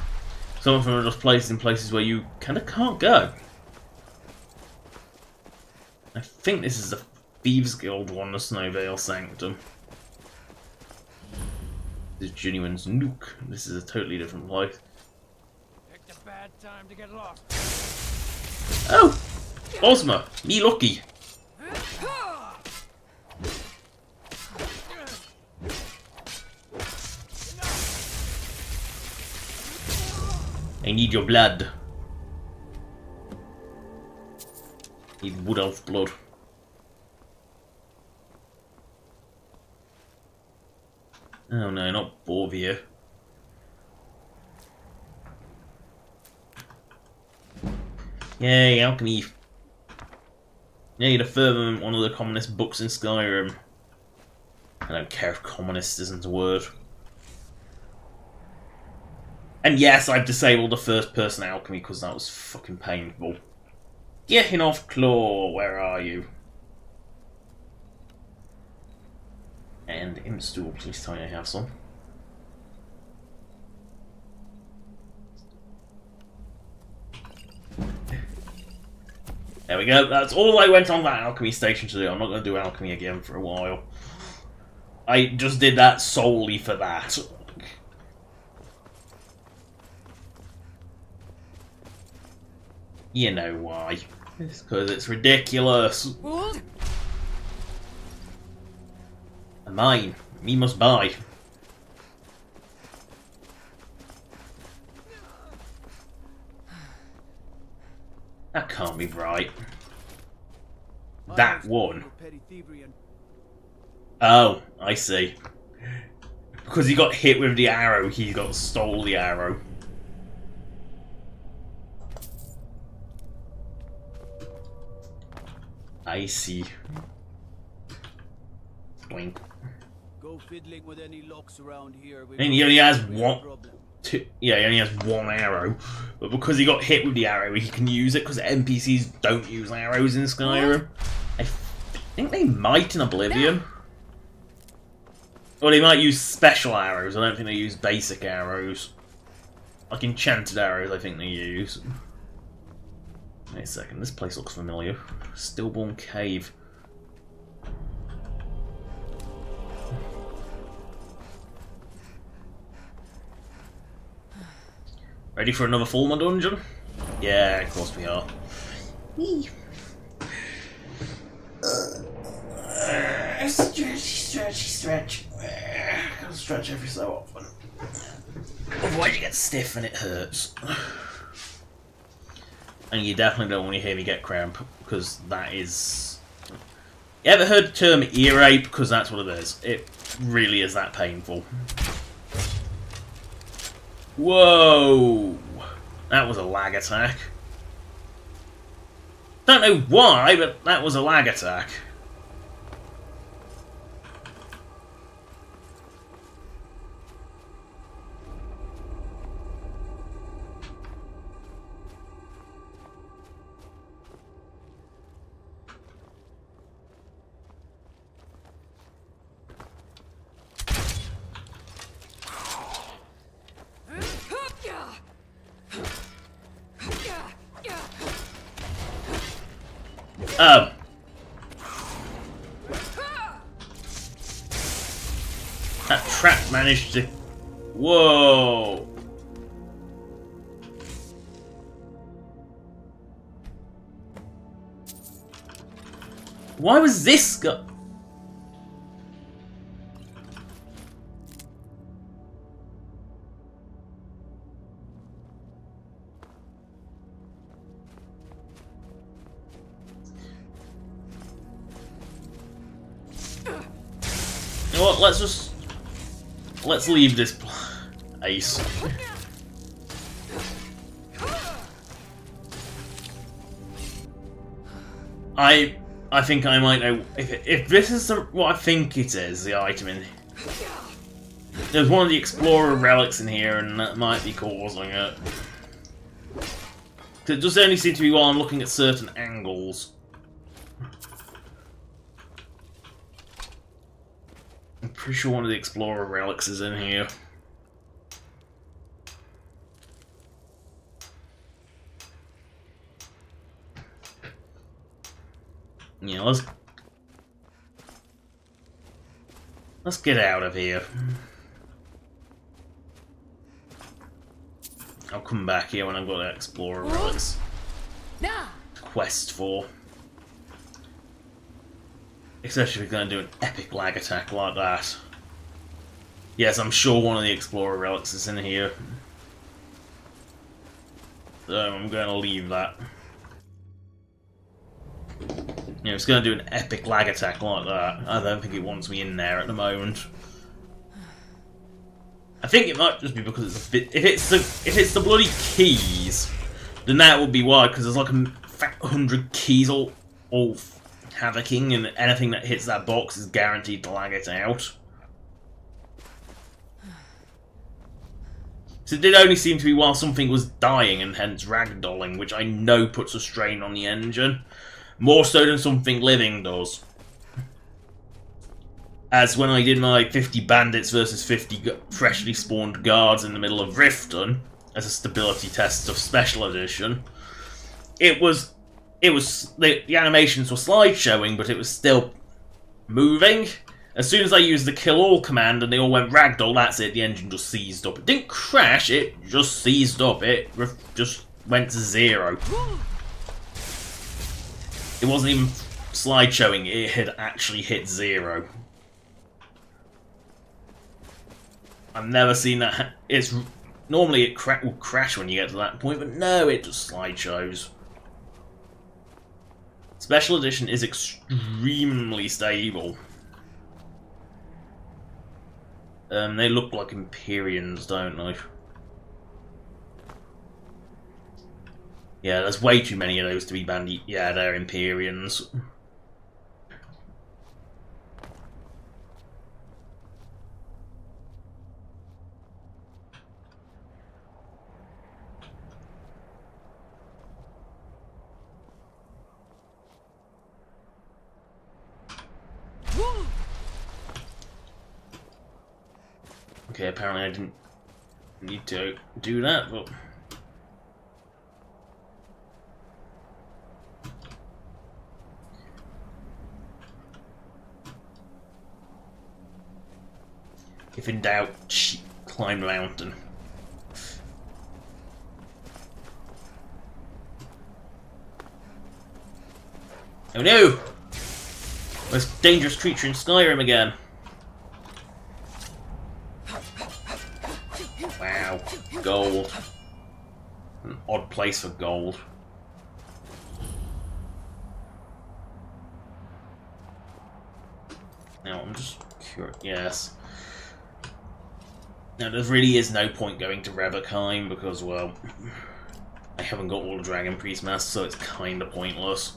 Some of them are just placed in places where you kinda can't go. I think this is the Thieves Guild one, the Snowvale Sanctum. This is Genuine's Nook. This is a totally different place. Picked a bad time to get lost. Oh! Ozma! Me lucky! I need your blood. Need wood elf blood. Oh no, not Borvia. Yay, alchemy. Yay, the firmament, one of the commonest books in Skyrim. I don't care if commonest isn't a word. And yes, I've disabled the first person alchemy because that was fucking painful. Getting off Claw, where are you? And Imstool, please tell me I have some. There we go, that's all I went on that alchemy station to do. I'm not going to do alchemy again for a while. I just did that solely for that. You know why. It's because it's ridiculous. Hold. Mine. Me must buy. That can't be right. That one. Oh, I see. Because he got hit with the arrow, he stole the arrow. I see. Doink. Go fiddling with any locks around here. And he only has one. Yeah, he only has one arrow, but because he got hit with the arrow, he can use it. Because NPCs don't use arrows in Skyrim. I think they might in Oblivion, or they might use special arrows. I don't think they use basic arrows, like enchanted arrows. I think they use. Wait a second, this place looks familiar. Stillborn Cave. Ready for another Fulma dungeon? Yeah, of course we are. Stretch. Gotta stretch every so often. Otherwise you get stiff and it hurts. And you definitely don't want to hear me get cramp, because that is... You ever heard the term earache? Because that's what it is. It really is that painful. Whoa! That was a lag attack. Don't know why, but that was a lag attack. trap managed to... Whoa! Why was this go... You know what, let's leave this place. I think I might know if this is what I think it is, the item in. There's one of the Explorer relics in here, and that might be causing it. It does only seem to be while I'm looking at certain angles. I'm pretty sure one of the Explorer relics is in here. Yeah, let's get out of here. I'll come back here when I've got that Explorer relics quest for. Especially if we're going to do an epic lag attack like that. Yes, I'm sure one of the Explorer relics is in here. So I'm going to leave that. You know, it's going to do an epic lag attack like that. I don't think it wants me in there at the moment. I think it might just be because it's a bit... If it's the bloody keys, then that would be why, because there's like 100 keys all havocing, and anything that hits that box is guaranteed to lag it out. So it did only seem to be while something was dying and hence ragdolling, which I know puts a strain on the engine. More so than something living does. As when I did my 50 bandits versus 50 freshly spawned guards in the middle of Riften, as a stability test of Special Edition, the animations were slide-showing, but it was still moving. As soon as I used the kill all command and they all went ragdoll, that's it, the engine just seized up. It didn't crash, it just seized up, it just went to 0. It wasn't even slide-showing, it had actually hit 0. I've never seen that. Normally it will crash when you get to that point, but no, it just slide-shows. Special Edition is extremely stable. They look like Empyreans, don't they? Yeah, there's way too many of those to be bandit. Yeah, they're Empyreans. Okay, apparently I didn't need to do that, but... If in doubt, climb the mountain. Oh no! Most dangerous creature in Skyrim again. Wow, gold. An odd place for gold. Now I'm just curious. Yes. Now there really is no point going to Revokeim because, well, I haven't got all the Dragon Priest masks, so it's kind of pointless.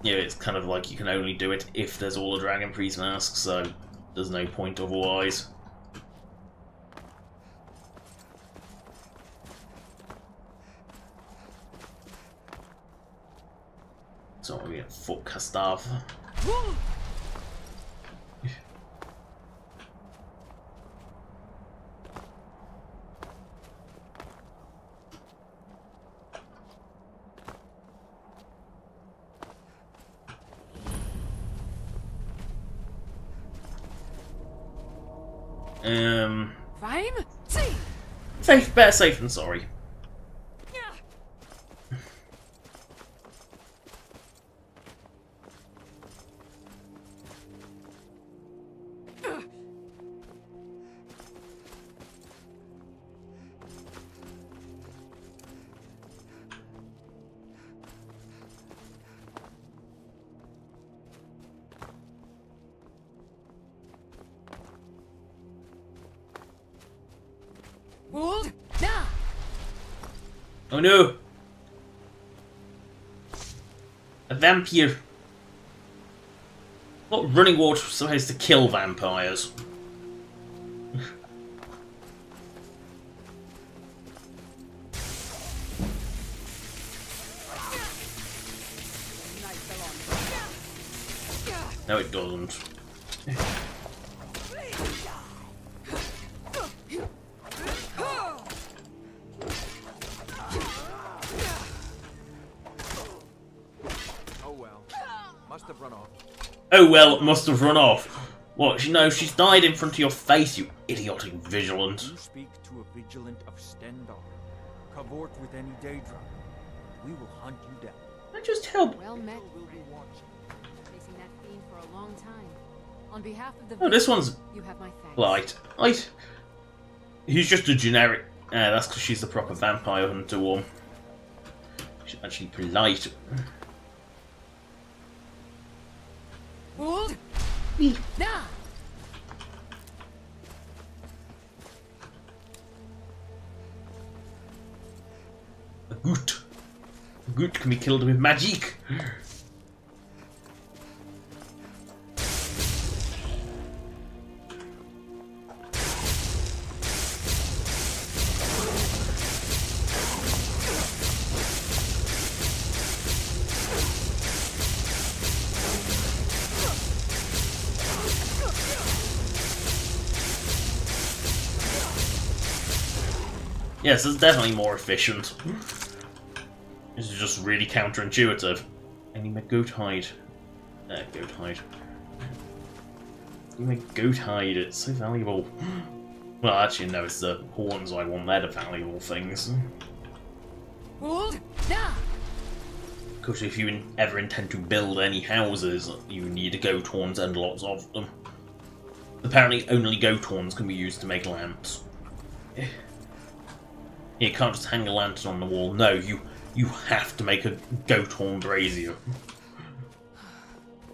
Yeah, it's kind of like you can only do it if there's all the Dragon Priest masks, so there's no point otherwise. So we get foot Kastav. Rhyme? See! Safe, better safe than sorry. Hold! Now! Oh no! A vampire. What running water was supposed to kill vampires? No, it doesn't. Oh well, it must have run off. What, you know, she's died in front of your face, you idiotic vigilant. You speak to a vigilant of Stendar. Cavort with any daedra. We will hunt you down. I just help. Well met, friend. Facing that fiend for a long time. On behalf of the Oh, this one's you have my thanks. light. He's just a generic. That's because she's the proper vampire hunter one. She's actually polite. Hold! Now! A goot. A goot can be killed with magic. Yes, it's definitely more efficient. This is just really counterintuitive. I need my goat hide. Goat hide. I need my goat hide, it's so valuable. Well, actually, no, it's the horns I want, they're the valuable things. Hold! Now! Because if you ever intend to build any houses, you need goat horns and lots of them. Apparently, only goat horns can be used to make lamps. You can't just hang a lantern on the wall. No, you have to make a goat horn brazier.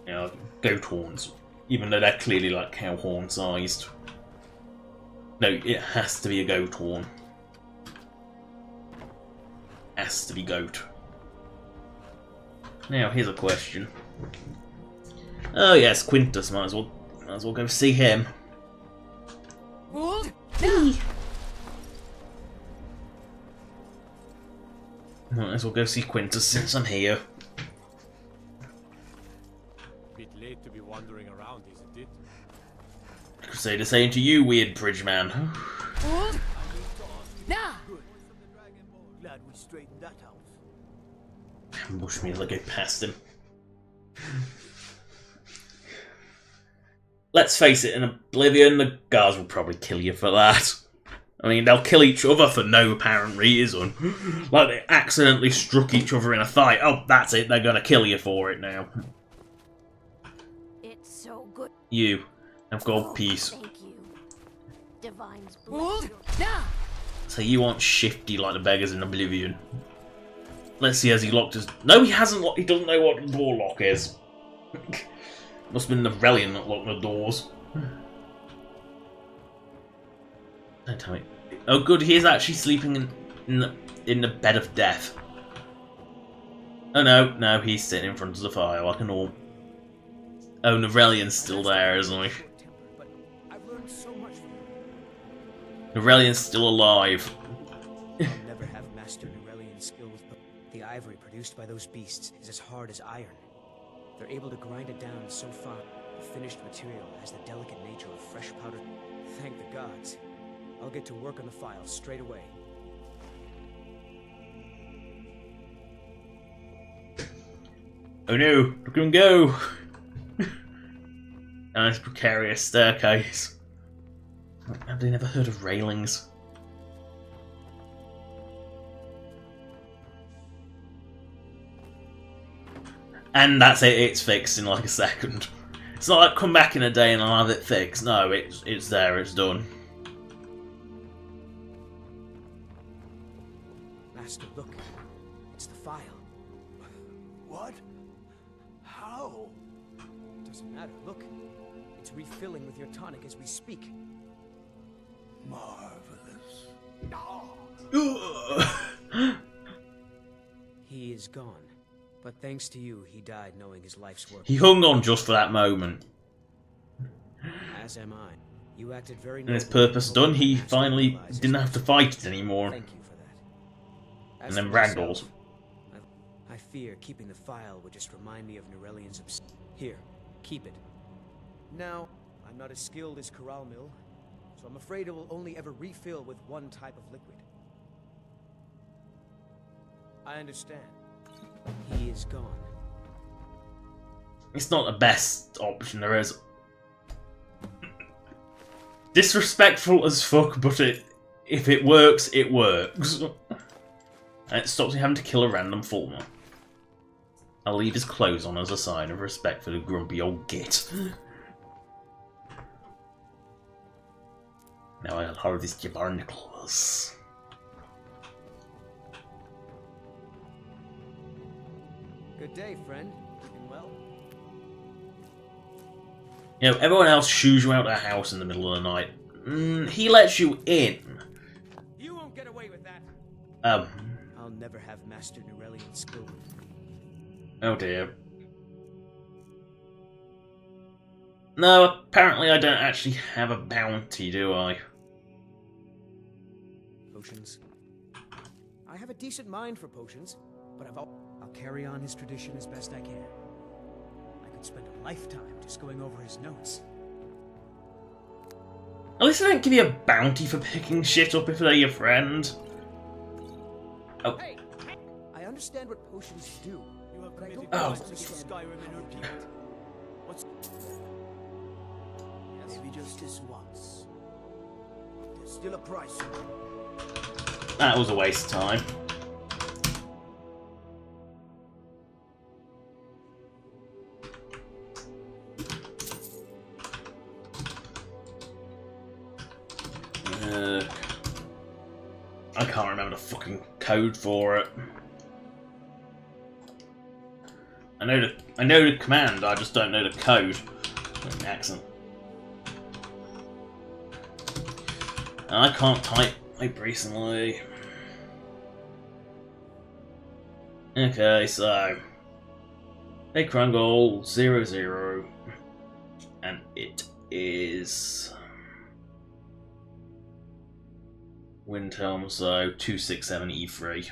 Yeah, goat horns. Even though they're clearly like cow horn sized. No, it has to be a goat horn. Has to be goat. Now, here's a question. Oh yes, Quintus. Might as well go see him. Hold! Now! Might as well go see Quintus since I'm here. Bit late to be wandering around, isn't it? I could say the same to you, weird bridge man. Hold! Now! Glad we straightened that out. Ambush me as I go past him. Let's face it, in Oblivion, the guards will probably kill you for that. I mean, they'll kill each other for no apparent reason. Like they accidentally struck each other in a fight. Oh, that's it, they're gonna kill you for it now. It's so good. You have gold piece. Thank you. Divine's Hold! Now! So you aren't shifty like the beggars in Oblivion. Let's see, has he locked his... No, he hasn't locked... He doesn't know what the door lock is. Must have been the Relian that locked the doors. Don't tell me. Oh good, he is actually sleeping in the bed of death. Oh no, he's sitting in front of the fire like a normal... Oh, Norelian's still there, isn't he? But I've learned so much from you. Norelian's still alive. I'll never have mastered Norelian skills, but the ivory produced by those beasts is as hard as iron. They're able to grind it down so fine, the finished material has the delicate nature of fresh powder. Thank the gods. I'll get to work on the file straight away. Oh no, look at him go! Nice precarious staircase. Have they never heard of railings? And that's it, it's fixed in like a second. It's not like come back in a day and I'll have it fixed. No, it's there, it's done. Master, look. It's the file. What? How? Doesn't matter, look. It's refilling with your tonic as we speak. Marvelous. He is gone. But thanks to you, he died knowing his life's work. He hung on just for that moment. As am I. You acted very And his nobly. purpose done, he finally didn't have to fight it anymore. Thank you for that. And As then for myself, Randall's. I fear keeping the file would just remind me of Norellian's Here, keep it. Now, I'm not as skilled as Corral Mill, so I'm afraid it will only ever refill with one type of liquid. I understand. He is gone. It's not the best option there is. Disrespectful as fuck, but if it works, it works. And it stops me having to kill a random Fulmer. I'll leave his clothes on as a sign of respect for the grumpy old git. Now I'll harvest your barnacles. Good day, friend. Keeping well? You know, everyone else shoos you out of the house in the middle of the night. He lets you in. You won't get away with that. I'll never have mastered Norellian's skill. Oh dear. No, apparently I don't actually have a bounty, do I? Potions. I have a decent mind for potions, but I'll carry on his tradition as best I can. I could spend a lifetime just going over his notes. At least I don't give you a bounty for picking shit up if they're your friend. Oh. Hey! I understand what potions do. You have But I committed don't Oh. crimes against Skyrim and repeat. What's... Maybe just this once. There's still a price. That was a waste of time. I can't remember the fucking code for it. I know the command, I just don't know the code. Accent. And I can't type like recently. Okay, so Big Krungle 00, and it is Windhelm, so 267E3.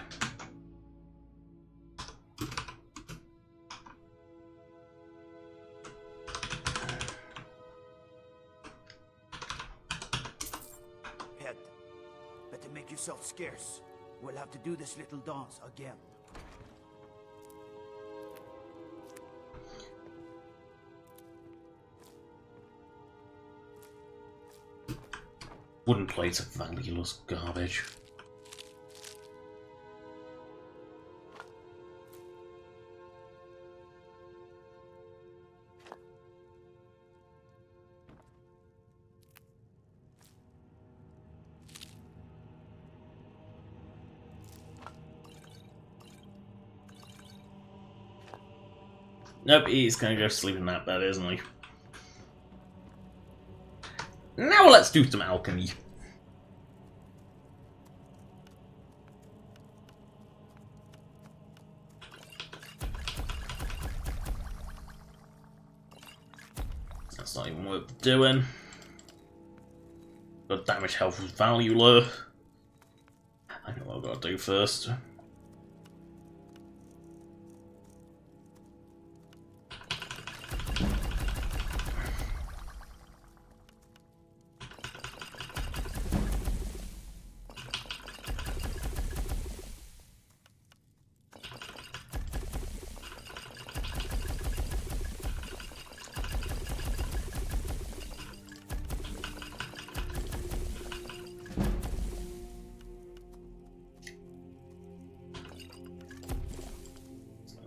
Head, better make yourself scarce. We'll have to do this little dance again. Wooden plates are valueless garbage. Nope, he's gonna go sleep in that bed, isn't he? Now let's do some alchemy. That's not even worth doing. But damage health was valueless. I know what I've got to do first.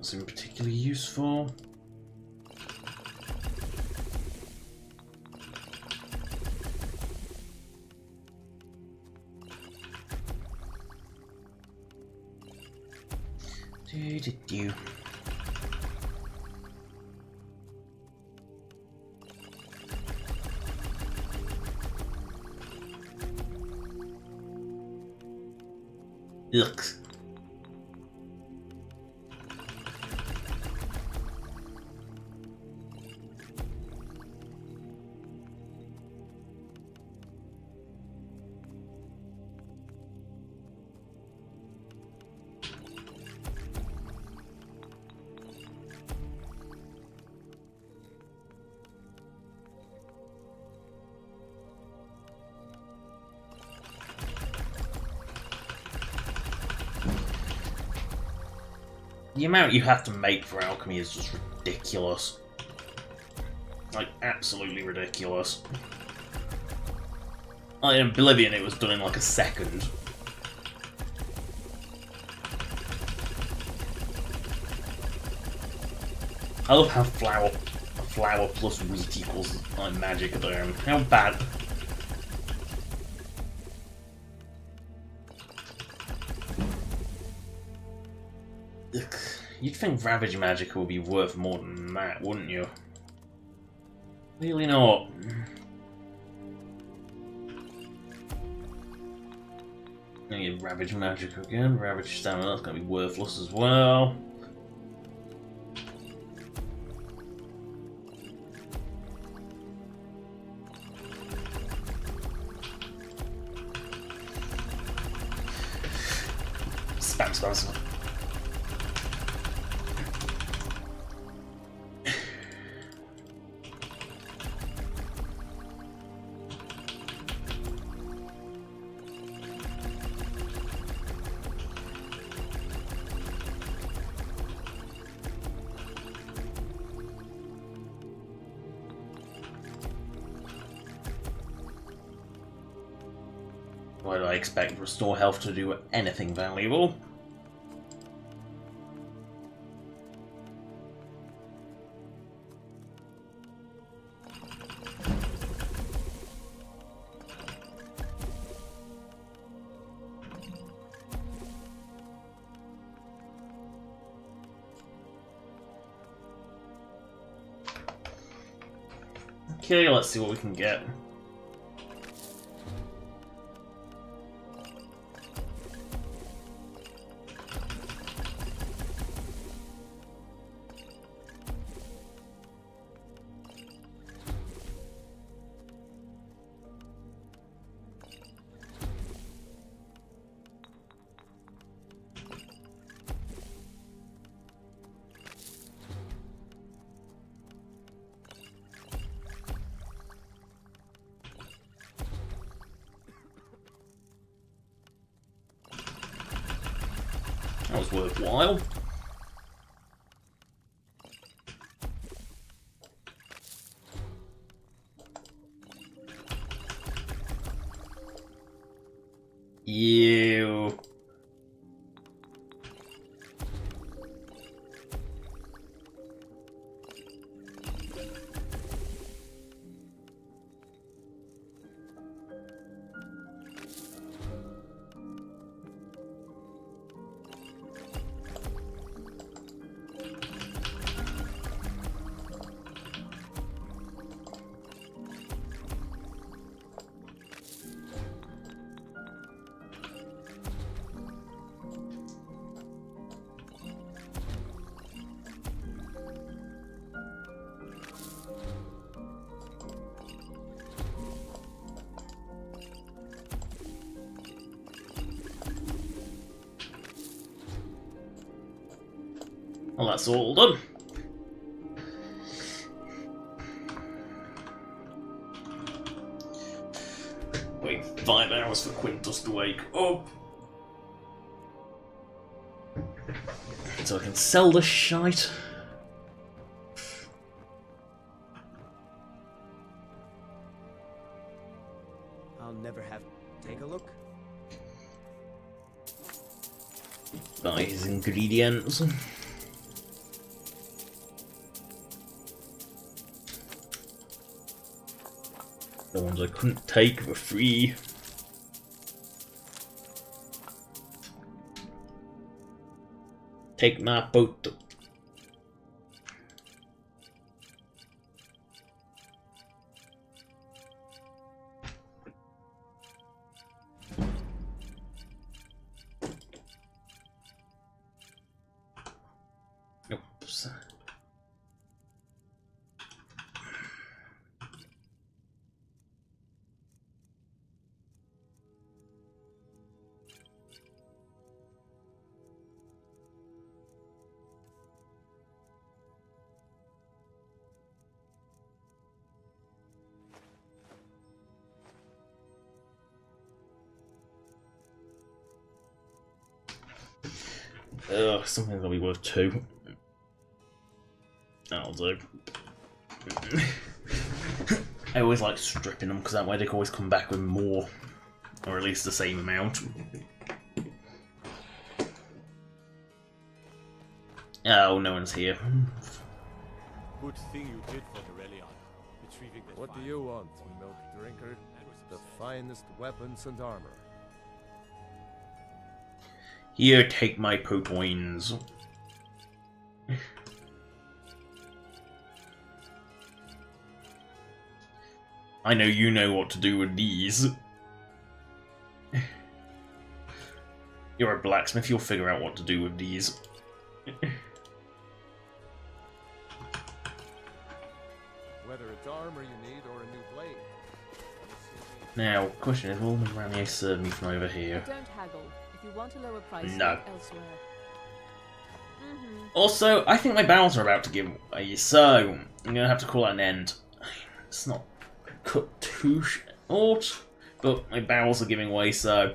Nothing particularly useful. Do. Ugh. The amount you have to make for alchemy is just ridiculous. Like, absolutely ridiculous. In Oblivion it was done in like a second. I love how flour plus wheat equals like magic at the moment. How bad. Ugh. You'd think Ravage Magic would be worth more than that, wouldn't you? Really not. Gonna get Ravage Magic again. Ravage Stamina, that's gonna be worthless as well. Spam. Why do I expect Restore Health to do anything valuable? Okay, let's see what we can get. That was worthwhile. Ew. Well, that's all done. Wait 5 hours for Quintus to wake up. So I can sell the shite. I'll never have. Take a look. Buy his ingredients. The ones I couldn't take were free. Take my boat. Oops. Something that'll be worth 2. That'll do. I always like stripping them because that way they can always come back with more, or at least the same amount. Oh, no one's here. Good thing you did for the Relion. Retrieving that What do file. you want, milk drinker? The finest weapons and armor. Here, take my popoins. I know you know what to do with these. You're a blacksmith, you'll figure out what to do with these. Whether it's armor you need or a new blade. Now, question is, will the around here serve me from over here? Don't haggle. If you want a lower price, No. look elsewhere. Also, I think my bowels are about to give way, so I'm gonna have to call that an end. It's not cut too short, but my bowels are giving way, so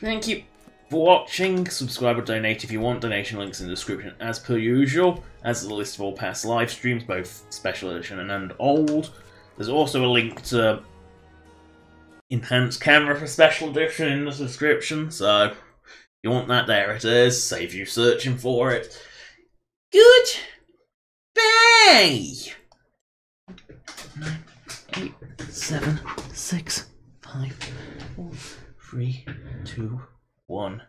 thank you for watching. Subscribe or donate if you want. Donation links in the description as per usual, as is a list of all past live streams, both special edition and old. There's also a link to enhanced camera for special edition in the description, so if you want that, there it is. Save you searching for it. Good. Bye. 9, 8, 7, 6, 5, 4, 3, 2, 1.